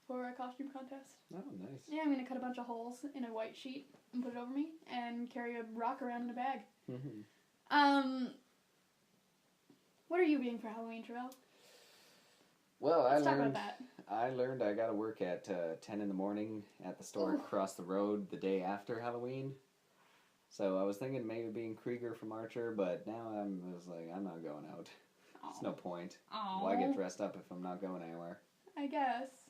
for a costume contest. Oh, nice. Yeah, I'm going to cut a bunch of holes in a white sheet and put it over me and carry a rock around in a bag. Mm-hmm. What are you being for Halloween, Travell? Well, Let's talk about that. I learned I got to work at 10 in the morning at the store across the road the day after Halloween. So I was thinking maybe being Krieger from Archer, but now I was like, I'm not going out. There's no point. Why get dressed up if I'm not going anywhere? I guess.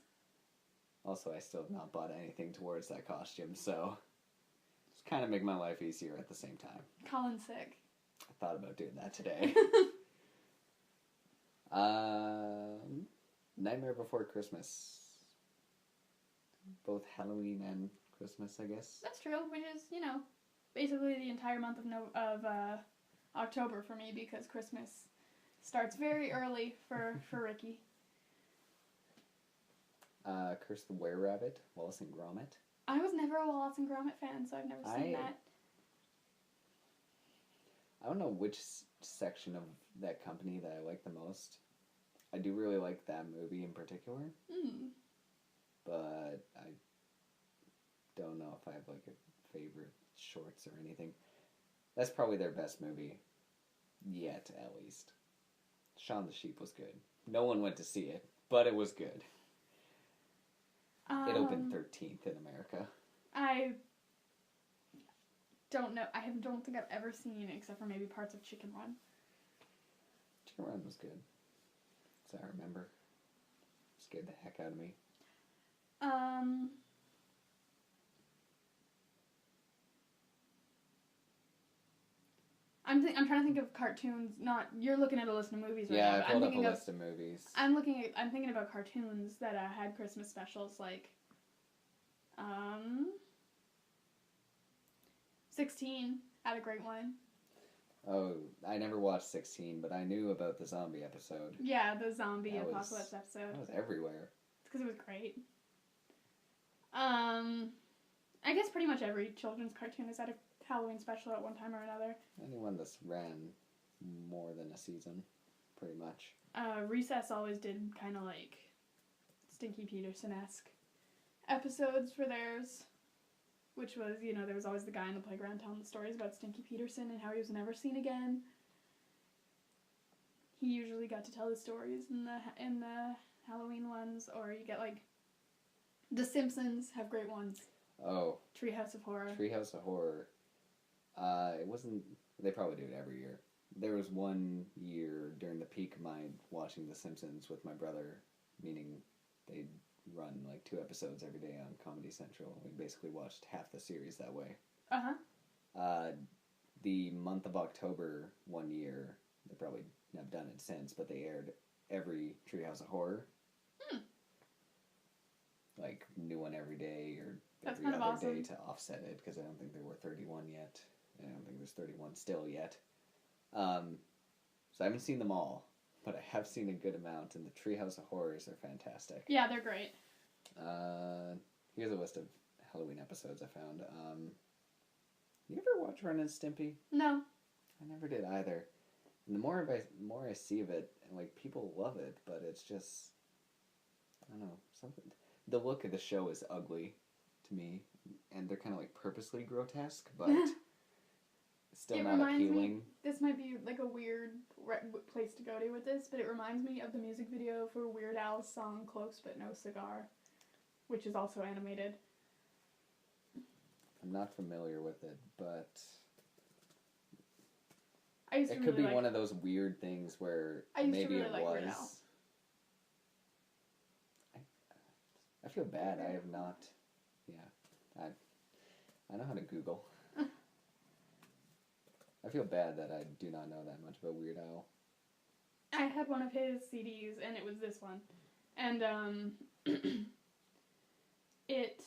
Also, I still have not bought anything towards that costume, so it's kind of make my life easier at the same time. Colin's sick. I thought about doing that today. Nightmare Before Christmas. Both Halloween and Christmas, I guess. That's true, which is, basically the entire month of October for me, because Christmas starts very early for Ricki. Curse the Were-Rabbit, Wallace and Gromit. I was never a Wallace and Gromit fan, so I've never seen that. I don't know which section of that company that I like the most. I do really like that movie in particular. But I don't know if I have a favorite shorts or anything. That's probably their best movie yet, at least. Shaun the Sheep was good. No one went to see it, but it was good. It opened 13th in America. I don't know. I don't think I've ever seen it except for maybe parts of Chicken Run. Chicken Run was good. As I remember. Scared the heck out of me. I'm trying to think of cartoons. You're looking at a list of movies right now. Yeah, I pulled up a list of movies. I'm thinking about cartoons that had Christmas specials, like 16 had a great one. Oh, I never watched 16, but I knew about the zombie episode. Yeah, the zombie apocalypse episode. That was everywhere. It's because it was great. I guess pretty much every children's cartoon has had a Halloween special at one time or another. Anyone that's ran more than a season, pretty much. Recess always did kind of like Stinky Peterson-esque episodes for theirs, which was, there was always the guy in the playground telling the stories about Stinky Peterson and how he was never seen again. He usually got to tell the stories in the Halloween ones, or you get The Simpsons have great ones. Oh. Treehouse of Horror. Treehouse of Horror. It wasn't... They probably do it every year. There was one year during the peak of my watching The Simpsons with my brother, meaning they'd run 2 episodes every day on Comedy Central. We basically watched half the series that way. The month of October one year, they probably have done it since, but they aired every Treehouse of Horror. New one every day, or That's every kind other of awesome. day to offset it, because I don't think there were 31 yet. I don't think there's 31 still yet. So I haven't seen them all. but I have seen a good amount, and the Treehouse of Horrors are fantastic. Yeah, they're great. Here's a list of Halloween episodes I found. You ever watch Ren and Stimpy? No. I never did either. And the more I see of it, and like people love it, but it's just, I don't know, something. The look of the show is ugly to me, and they're kind of like purposely grotesque, but still not appealing. This might be like a weird place to go to with this, but it reminds me of the music video for Weird Al's song "Close But No Cigar," which is also animated. I'm not familiar with it, but it could be one of those weird things where maybe it was. I feel bad. I have not. Yeah, I know how to Google. I feel bad that I do not know that much about Weird Al. I had one of his CDs, and it was this one, and it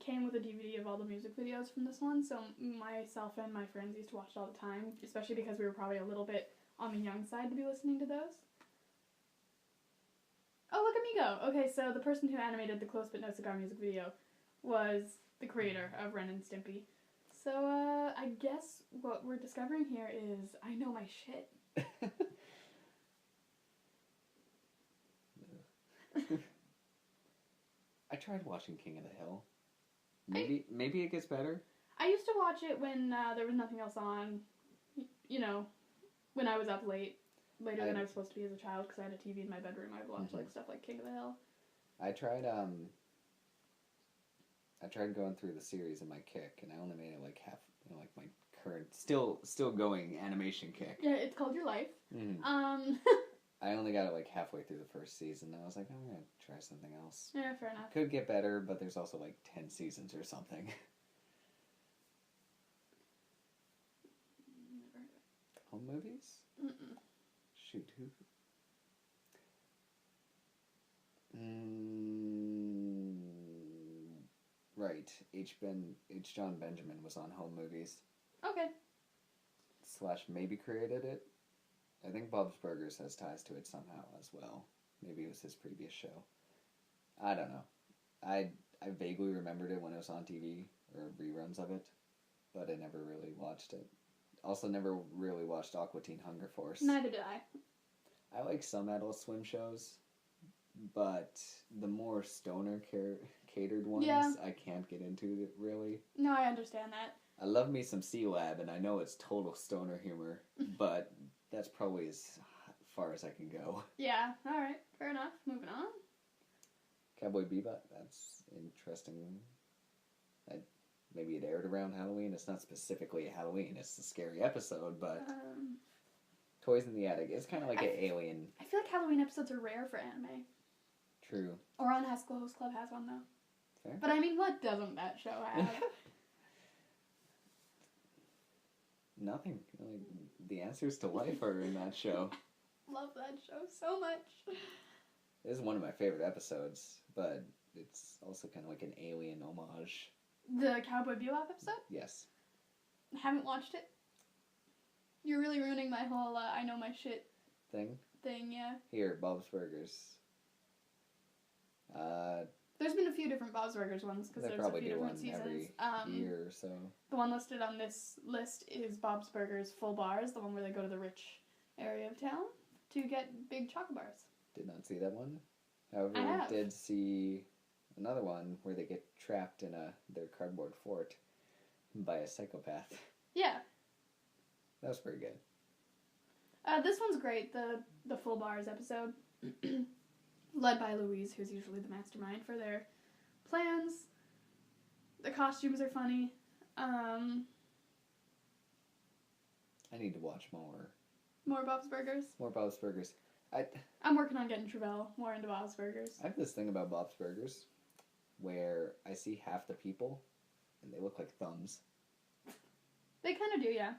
came with a DVD of all the music videos from this one, so myself and my friends used to watch it all the time, especially because we were probably a little bit on the young side to be listening to those. Oh, look at me go! Okay, so the person who animated the Close But No Cigar music video was the creator of Ren and Stimpy. So, I guess what we're discovering here is I know my shit. I tried watching King of the Hill. Maybe it gets better. I used to watch it when there was nothing else on, you know, when I was up later than I was supposed to be as a child, because I had a TV in my bedroom. I would watch like stuff like King of the Hill. I tried going through the series in my kick, and I only made it like half, like my current, still going animation kick. Yeah, it's called Your Life. Mm-hmm. I only got it like halfway through the first season, and I was like, I'm gonna try something else. Yeah, fair enough. Could get better, but there's also like 10 seasons or something. Never heard of it. Home movies? Mm-mm. Shoot, who? Right. H. John Benjamin was on Home Movies. Okay. / maybe created it. I think Bob's Burgers has ties to it somehow as well. Maybe it was his previous show. I don't know. I vaguely remembered it when it was on TV, or reruns of it, but I never really watched it. Also never really watched Aqua Teen Hunger Force. Neither did I. I like some Adult Swim shows, but the more stoner catered ones, I can't get into it, really. No, I understand that. I love me some C-Lab, and I know it's total stoner humor, but that's probably as far as I can go. Yeah, alright, fair enough. Moving on. Cowboy Bebop, that's interesting. Maybe it aired around Halloween. It's not specifically a Halloween, it's a scary episode, but Toys in the Attic, it's kind of like an alien. I feel like Halloween episodes are rare for anime. True. Or Haskell Host Club has one, though. Fair. But I mean, what doesn't that show have? Nothing. Like, the answers to life are in that show. Love that show so much. It is one of my favorite episodes, but it's also kind of like an alien homage. The Cowboy Bebop episode? Yes. Haven't watched it. You're really ruining my whole I know my shit thing, yeah. Here, Bob's Burgers. There's been a few different Bob's Burgers ones, because there's a few different seasons. Every year or so. The one listed on this list is Bob's Burgers Full Bars, the one where they go to the rich area of town to get big chocolate bars. Did not see that one. However, I did see another one where they get trapped in their cardboard fort by a psychopath. Yeah. That was pretty good. This one's great, the Full Bars episode. Led by Louise, who's usually the mastermind for their plans. The costumes are funny. I need to watch more. More Bob's Burgers? More Bob's Burgers. I'm working on getting Travell more into Bob's Burgers. I have this thing about Bob's Burgers where I see half the people and they look like thumbs. They kind of do, yeah.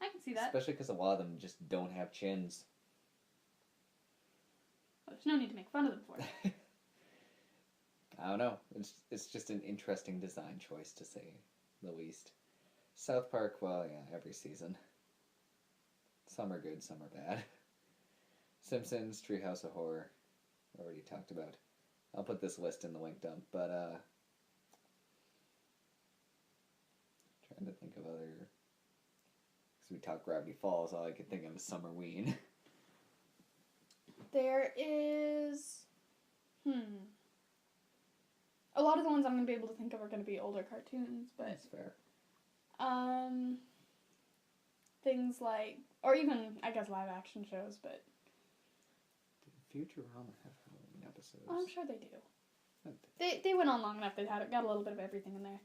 I can see that. Especially because a lot of them just don't have chins. Well, there's no need to make fun of them for it. I don't know. It's just an interesting design choice, to say the least. South Park, well, yeah, every season. Some are good, some are bad. Simpsons, Treehouse of Horror, already talked about. I'll put this list in the link dump, but trying to think of other. Because we talked Gravity Falls, all I could think of is Summerween. There is, a lot of the ones I'm going to be able to think of are going to be older cartoons, but... That's fair. Things like, or even, I guess, live action shows, but... Did Futurama have Halloween episodes? I'm sure they do. They went on long enough, got a little bit of everything in there.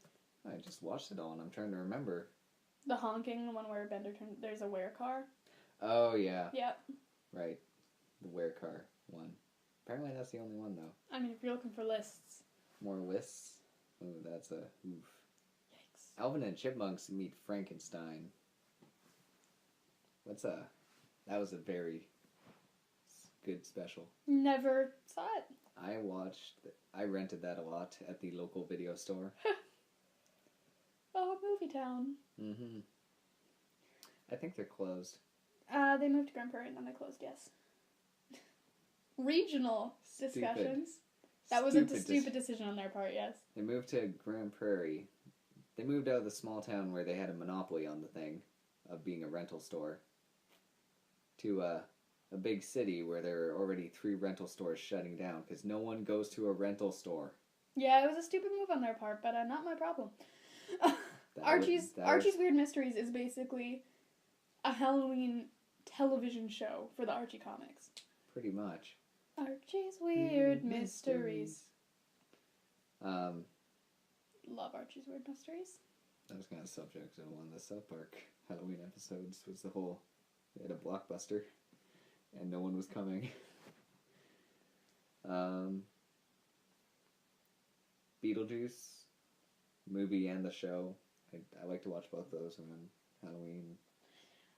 I just watched it all and I'm trying to remember. The honking, the one where Bender there's a werecar. Oh, yeah. Yep. Right. The werecar one. Apparently that's the only one, though. I mean, if you're looking for lists. More lists? Ooh, that's a oof. Yikes. Alvin and Chipmunks meet Frankenstein. That was a very good special. Never saw it. I rented that a lot at the local video store. Oh, Movie Town. Mm-hmm. I think they're closed. They moved to Grand Prairie and then they closed, yes. Regional discussions. That was a stupid decision on their part, yes. They moved to Grand Prairie. They moved out of the small town where they had a monopoly on the thing of being a rental store to a big city where there are already 3 rental stores shutting down because no one goes to a rental store. Yeah, it was a stupid move on their part, but not my problem. Archie's Weird Mysteries is basically a Halloween television show for the Archie comics. Pretty much. Archie's Weird Mysteries. Love Archie's Weird Mysteries. That was kind of subject of one of the South Park Halloween episodes was the whole, they had a blockbuster and no one was coming. Beetlejuice, movie and the show. I like to watch both those around Halloween.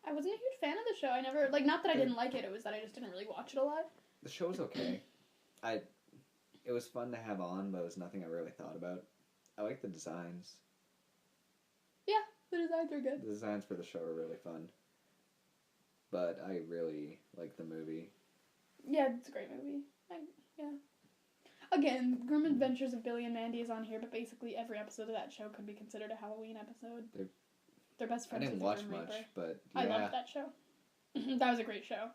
I wasn't a huge fan of the show. I never, not that I didn't like it, it was that I just didn't really watch it a lot. The show's okay. It was fun to have on, but it was nothing I really thought about. I like the designs. Yeah, the designs are good. The designs for the show are really fun. But I really like the movie. Yeah, it's a great movie. Yeah. Again, Grim Adventures of Billy and Mandy is on here, but basically every episode of that show could be considered a Halloween episode. They're best friends. I didn't watch much, but yeah. I loved that show. That was a great show.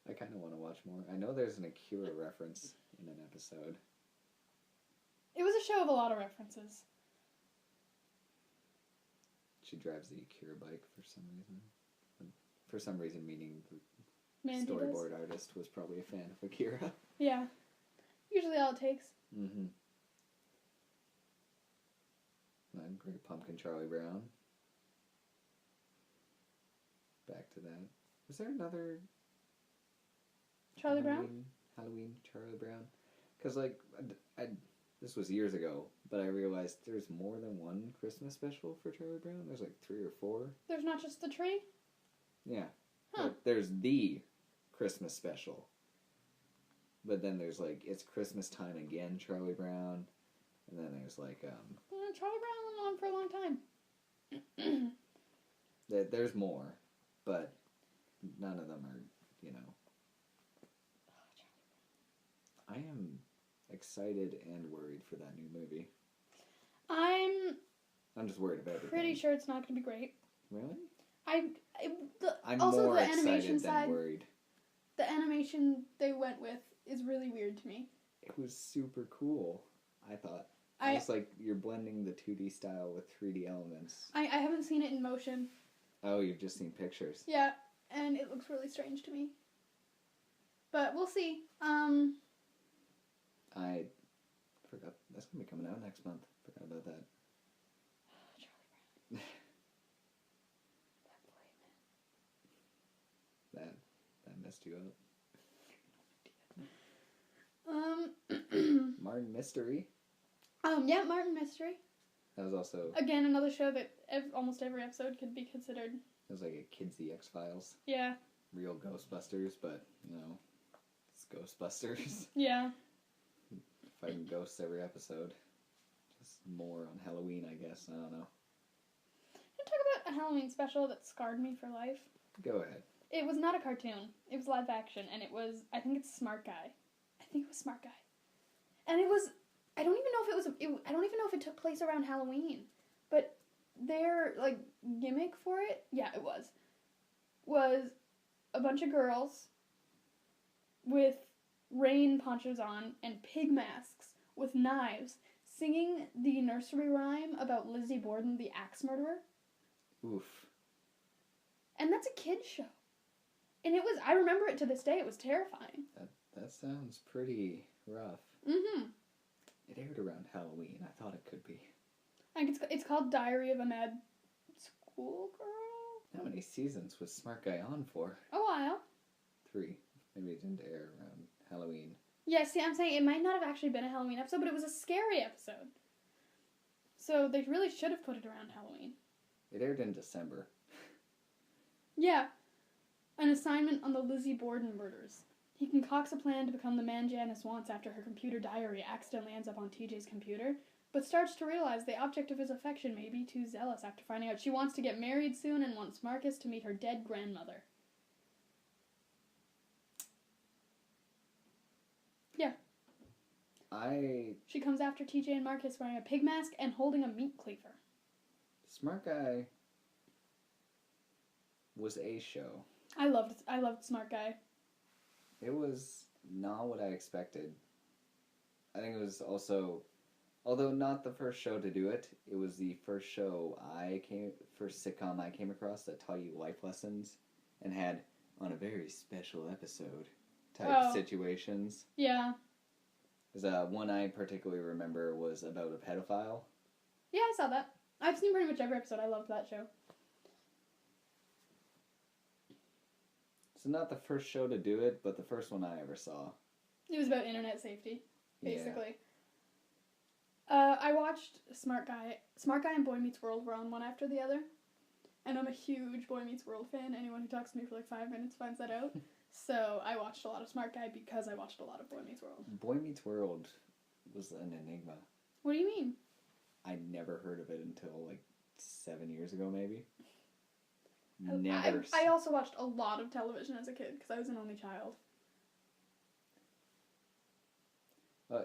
I kind of want to watch more. I know there's an Akira reference in an episode. It was a show of a lot of references. She drives the Akira bike for some reason. For some reason, meaning the Mandy storyboard does. artist was probably a fan of Akira. Yeah. Usually all it takes. Mm-hmm. And Great Pumpkin Charlie Brown. Back to that. Was there another... Charlie Brown? Halloween Charlie Brown? Because, this was years ago, but I realized there's more than one Christmas special for Charlie Brown. There's 3 or 4. There's not just the tree? Yeah. Huh. There's the Christmas special. But then there's, It's Christmas Time Again, Charlie Brown. And then there's, Charlie Brown went on for a long time. There's more, but none of them are, I am excited and worried for that new movie. I'm just worried about it. Pretty sure it's not going to be great. Really? I'm also more the animation excited side, than worried. The animation they went with is really weird to me. It was super cool, I thought. It's you're blending the 2D style with 3D elements. I haven't seen it in motion. Oh, you've just seen pictures. Yeah, and it looks really strange to me. But we'll see. I forgot. That's going to be coming out next month. Forgot about that. Charlie Brown. That messed you up. Martin Mystery. Yeah, Martin Mystery. That was also... Again, another show that almost every episode could be considered. It was like a Kids the X-Files. Yeah. Real Ghostbusters, but, it's Ghostbusters. Yeah. Fighting ghosts every episode. Just more on Halloween, I guess. I don't know. Can I talk about a Halloween special that scarred me for life? Go ahead. It was not a cartoon. It was live action, and it was, I think it's Smart Guy. I think it was Smart Guy. And it was, I don't even know if it took place around Halloween. But their, like, gimmick for it, yeah, it was a bunch of girls with rain ponchos on and pig masks with knives singing the nursery rhyme about Lizzie Borden, the axe murderer. Oof. And that's a kid's show. And it was, I remember it to this day, it was terrifying. That sounds pretty rough. Mm-hmm. It aired around Halloween. I thought it could be. I think it's called Diary of a Mad Schoolgirl. How many seasons was Smart Guy on for? A while. 3. Maybe it didn't air around Halloween. Yeah, see, I'm saying it might not have actually been a Halloween episode, but it was a scary episode. So they really should have put it around Halloween. It aired in December. Yeah. An assignment on the Lizzie Borden murders. He concocts a plan to become the man Janice wants after her computer diary accidentally ends up on TJ's computer, but starts to realize the object of his affection may be too zealous after finding out she wants to get married soon and wants Marcus to meet her dead grandmother. Yeah. She comes after TJ and Marcus wearing a pig mask and holding a meat cleaver. Smart Guy was a show. I loved Smart Guy. It was not what I expected. I think it was also, although not the first show to do it, it was the first sitcom I came across that taught you life lessons and had on a very special episode type situations. Yeah. Because one I particularly remember was about a pedophile. Yeah, I saw that. I've seen pretty much every episode. I loved that show. So not the first show to do it, but the first one I ever saw. It was about internet safety, basically. Yeah. I watched Smart Guy and Boy Meets World were on one after the other. And I'm a huge Boy Meets World fan. Anyone who talks to me for like 5 minutes finds that out. So I watched a lot of Smart Guy because I watched a lot of Boy Meets World. Boy Meets World was an enigma. What do you mean? I never heard of it until like 7 years ago, maybe. I also watched a lot of television as a kid because I was an only child.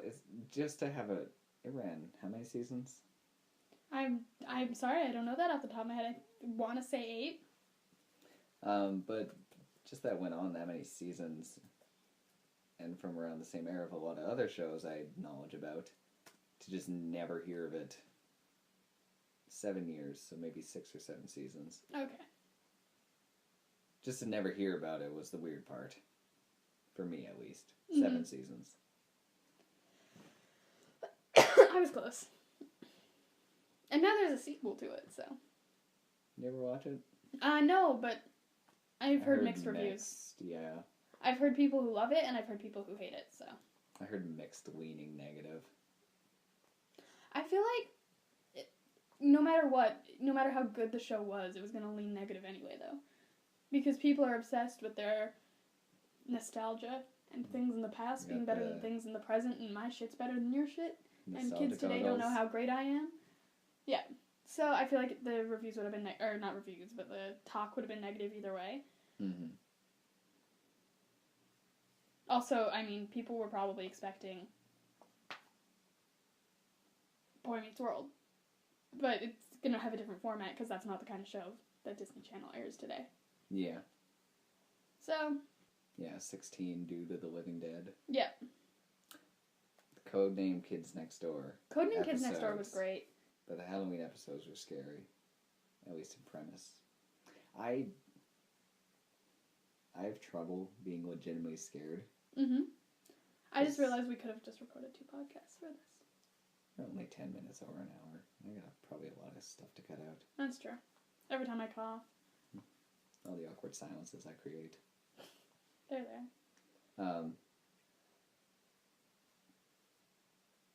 It's just to have it ran how many seasons? I'm sorry, I don't know that off the top of my head. I want to say 8. But just that went on that many seasons, and from around the same era of a lot of other shows I had knowledge about, to just never hear of it. 7 years, so maybe 6 or 7 seasons. Okay. Just to never hear about it was the weird part. For me, at least. Mm-hmm. 7 seasons. I was close. And now there's a sequel to it, so. You ever watch it? No, but I've heard mixed reviews. Yeah. I've heard people who love it, and I've heard people who hate it, so. I heard mixed leaning negative. I feel like no matter how good the show was, it was going to lean negative anyway, though. Because people are obsessed with their nostalgia and things in the past being better than things in the present, and my shit's better than your shit. And kids today don't know how great I am. Yeah. So I feel like the reviews would have been, or not reviews, but the talk would have been negative either way. Mm-hmm. Also, I mean, people were probably expecting Boy Meets World. But it's going to have a different format because that's not the kind of show that Disney Channel airs today. Yeah. So. Yeah, 16 due to the Living Dead. Yeah. The Codename Kids Next Door. Codename Kids Next Door was great. But the Halloween episodes were scary. At least in premise. I have trouble being legitimately scared. Mm-hmm. I just realized we could have just recorded 2 podcasts for this. We're only 10 minutes over an hour. I got probably a lot of stuff to cut out. That's true. Every time I cough. All the awkward silences I create. They're there.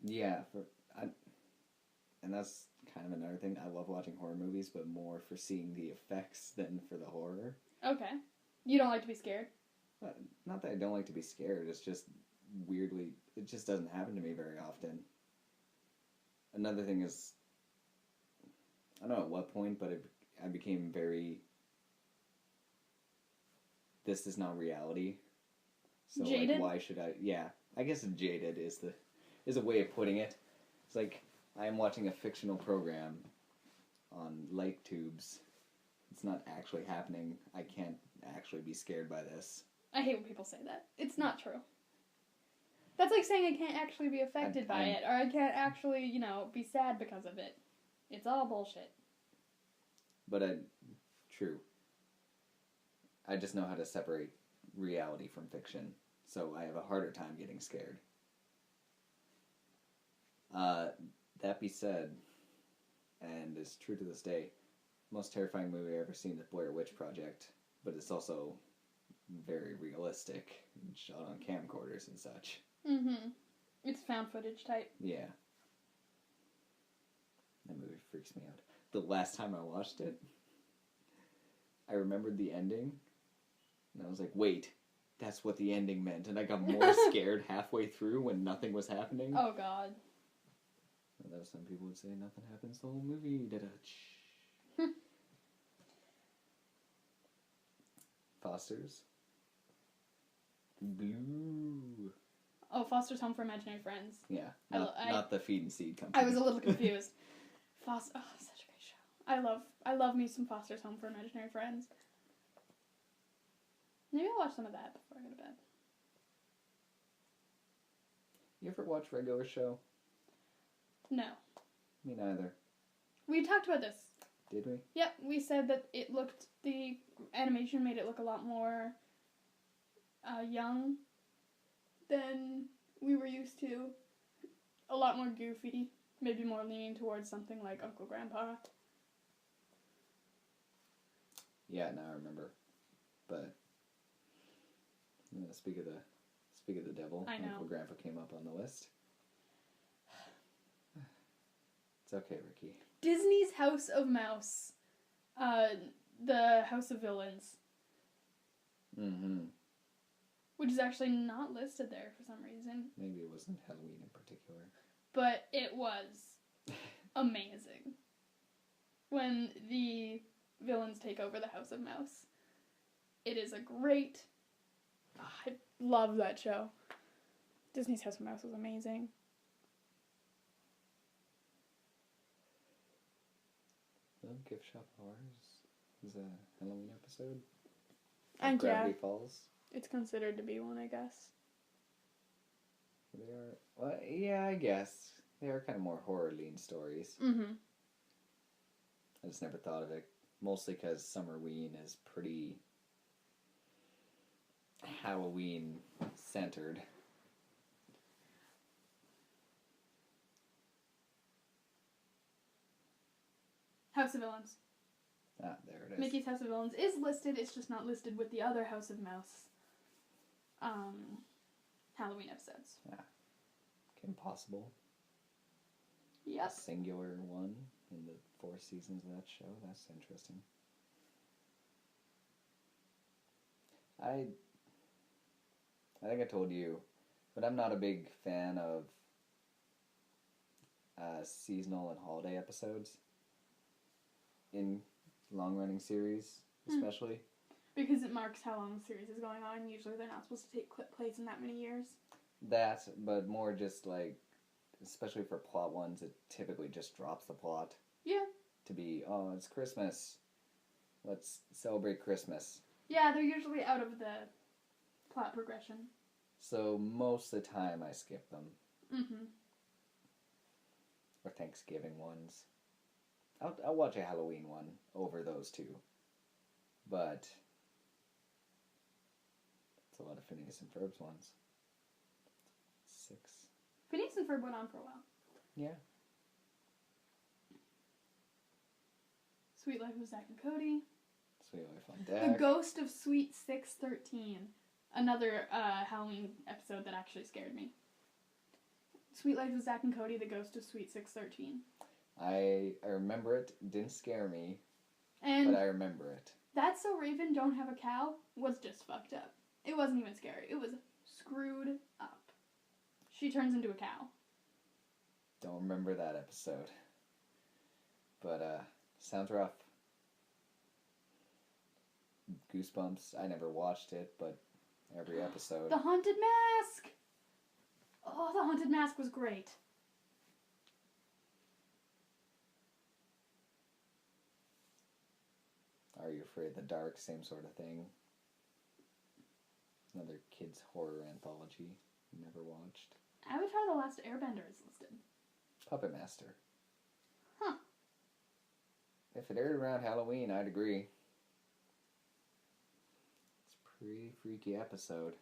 Yeah, and that's kind of another thing. I love watching horror movies, but more for seeing the effects than for the horror. Okay. You don't like to be scared? Not that I don't like to be scared. It's just weirdly, it just doesn't happen to me very often. Another thing is, I don't know at what point, but I became very this is not reality. So Jaded? like, why should I? Yeah, I guess jaded is a way of putting it. It's like I am watching a fictional program on light tubes. It's not actually happening. I can't actually be scared by this. I hate when people say that. It's not true. That's like saying I can't actually be affected by it, or I can't actually, be sad because of it. It's all bullshit. But true. I just know how to separate reality from fiction, so I have a harder time getting scared. That be said, and it's true to this day, most terrifying movie I've ever seen is Blair Witch Project, but it's also very realistic and shot on camcorders and such. Mm-hmm. It's found footage type. Yeah. That movie freaks me out. The last time I watched it, I remembered the ending, and I was like, wait, that's what the ending meant, and I got more scared halfway through when nothing was happening. Oh, God. Although some people would say nothing happens the whole movie. Da-da. Foster's. Blue. Oh, Foster's Home for Imaginary Friends. Yeah, not the Feed and Seed company. I was a little confused. Such a great show. I love me some Foster's Home for Imaginary Friends. Maybe I'll watch some of that before I go to bed. You ever watch regular show? No. Me neither. We talked about this. Did we? Yep, we said that the animation made it look a lot more young than we were used to. A lot more goofy. Maybe more leaning towards something like Uncle Grandpa. Yeah, now I remember. But speak of the devil, I know. Uncle Grandpa came up on the list. It's okay, Ricki. Disney's House of Mouse. The House of Villains. Mm-hmm. Which is actually not listed there for some reason. Maybe it wasn't Halloween in particular. But it was amazing. When the villains take over the House of Mouse. It is a great... I love that show. Disney's House of Mouse was amazing. Gift Shop Horrors is a Halloween episode. And Gravity Falls. It's considered to be one, I guess. They are. Well, yeah, I guess they are kind of more horror-lean stories. Mm-hmm. I just never thought of it, mostly because Summerween is pretty Halloween centered. House of Villains. Ah, there it is. Mickey's House of Villains is listed, it's just not listed with the other House of Mouse Halloween episodes. Yeah. Impossible. Yep. A singular one in the 4 seasons of that show. That's interesting. I think I told you, but I'm not a big fan of seasonal and holiday episodes in long-running series, especially. Because it marks how long the series is going on. Usually they're not supposed to take place in that many years. That, but more just like, especially for plot ones, it typically just drops the plot. Yeah. To be, oh, it's Christmas. Let's celebrate Christmas. Yeah, they're usually out of the plot progression. So most of the time I skip them. Mm-hmm. Or Thanksgiving ones. I'll watch a Halloween one over those two. But it's a lot of Phineas and Ferb's ones. 6. Phineas and Ferb went on for a while. Yeah. Sweet Life of Zack and Cody. Sweet Life on Deck. The Ghost of Sweet 613. Another Halloween episode that actually scared me. Sweet Life of Zack and Cody, The Ghost of Sweet 613. I remember it. Didn't scare me. And but I remember it. That's So Raven Don't Have a Cow was just fucked up. It wasn't even scary. It was screwed up. She turns into a cow. Don't remember that episode. But, sounds rough. Goosebumps. I never watched it, but every episode. The Haunted Mask! Oh, The Haunted Mask was great. Are You Afraid of the Dark? Same sort of thing. Another kids' horror anthology. Never watched. Avatar: The Last Airbender is listed. Puppet Master. Huh. If it aired around Halloween, I'd agree. It's a pretty freaky episode.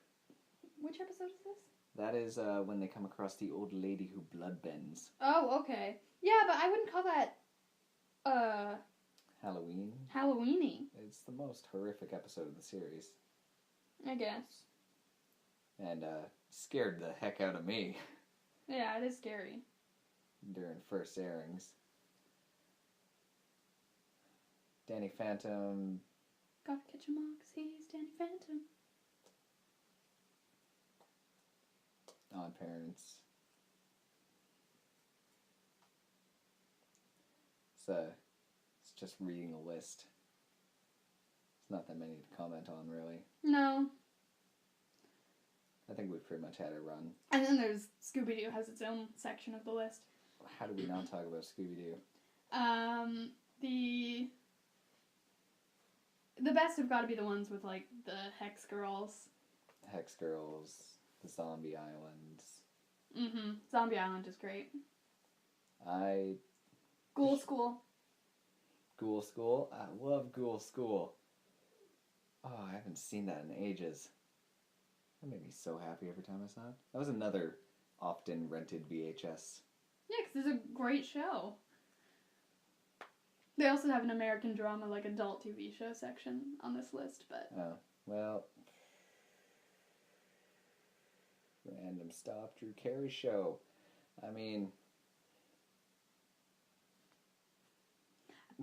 Which episode is this? That is when they come across the old lady who bloodbends. Oh, okay. Yeah, but I wouldn't call that, Halloween? Halloweeny. It's the most horrific episode of the series. I guess. And, scared the heck out of me. Yeah, it is scary. During first airings. Danny Phantom. Gotta catch him all 'cause he's Danny Phantom. On Parents. It's just reading a list. It's not that many to comment on, really. No. I think we've pretty much had a run. And then there's Scooby-Doo has its own section of the list. How do we not talk about Scooby-Doo? The best have got to be the ones with, like, the Hex Girls. Hex Girls, the Zombie Islands. Mm-hmm. Zombie Island is great. Ghoul School. Ghoul School? I love Ghoul School. Oh, I haven't seen that in ages. That made me so happy every time I saw it. That was another often rented VHS. Yeah, because it's a great show. They also have an American drama, like, adult TV show section on this list, but... Oh, well... Random Stop Drew Carey Show. I mean...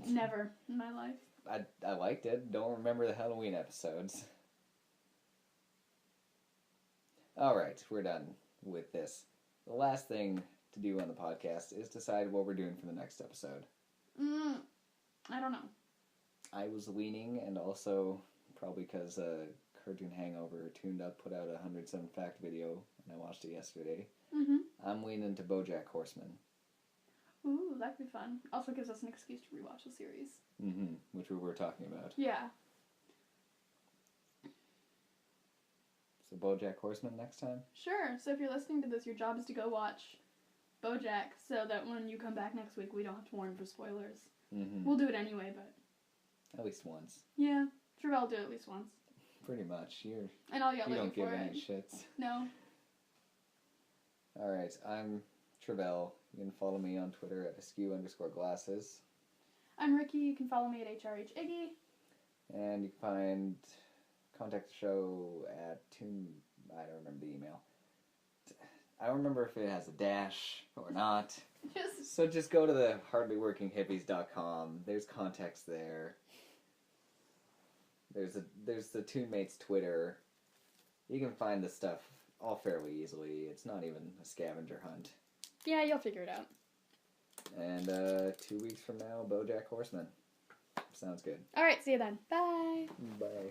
Never in my life. I liked it. Don't remember the Halloween episodes. Alright, we're done with this. The last thing to do on the podcast is decide what we're doing for the next episode. I don't know. I was leaning, and also probably because Cartoon Hangover Tuned Up put out a 107 Fact video, and I watched it yesterday. Mm-hmm. I'm leaning to BoJack Horseman. Ooh, that'd be fun. Also gives us an excuse to rewatch the series. Mm-hmm, which we were talking about. Yeah. So BoJack Horseman next time? Sure. So if you're listening to this, your job is to go watch BoJack, so that when you come back next week, we don't have to warn for spoilers. Mm-hmm. We'll do it anyway, but... At least once. Yeah. Travell will do it at least once. Pretty much. And I'll yell at you you don't give for any it. shits. No. Alright, I'm Travell. You can follow me on Twitter at askew_glasses. I'm Ricki. You can follow me at HRHIggy. And you can contact the show at I don't remember the email. I don't remember if it has a dash or not. So just go to the hardlyworkinghippies.com. There's context there. There's the Toon-Mates Twitter. You can find the stuff all fairly easily. It's not even a scavenger hunt. Yeah, you'll figure it out. And 2 weeks from now, BoJack Horseman. Sounds good. Alright, see you then. Bye. Bye.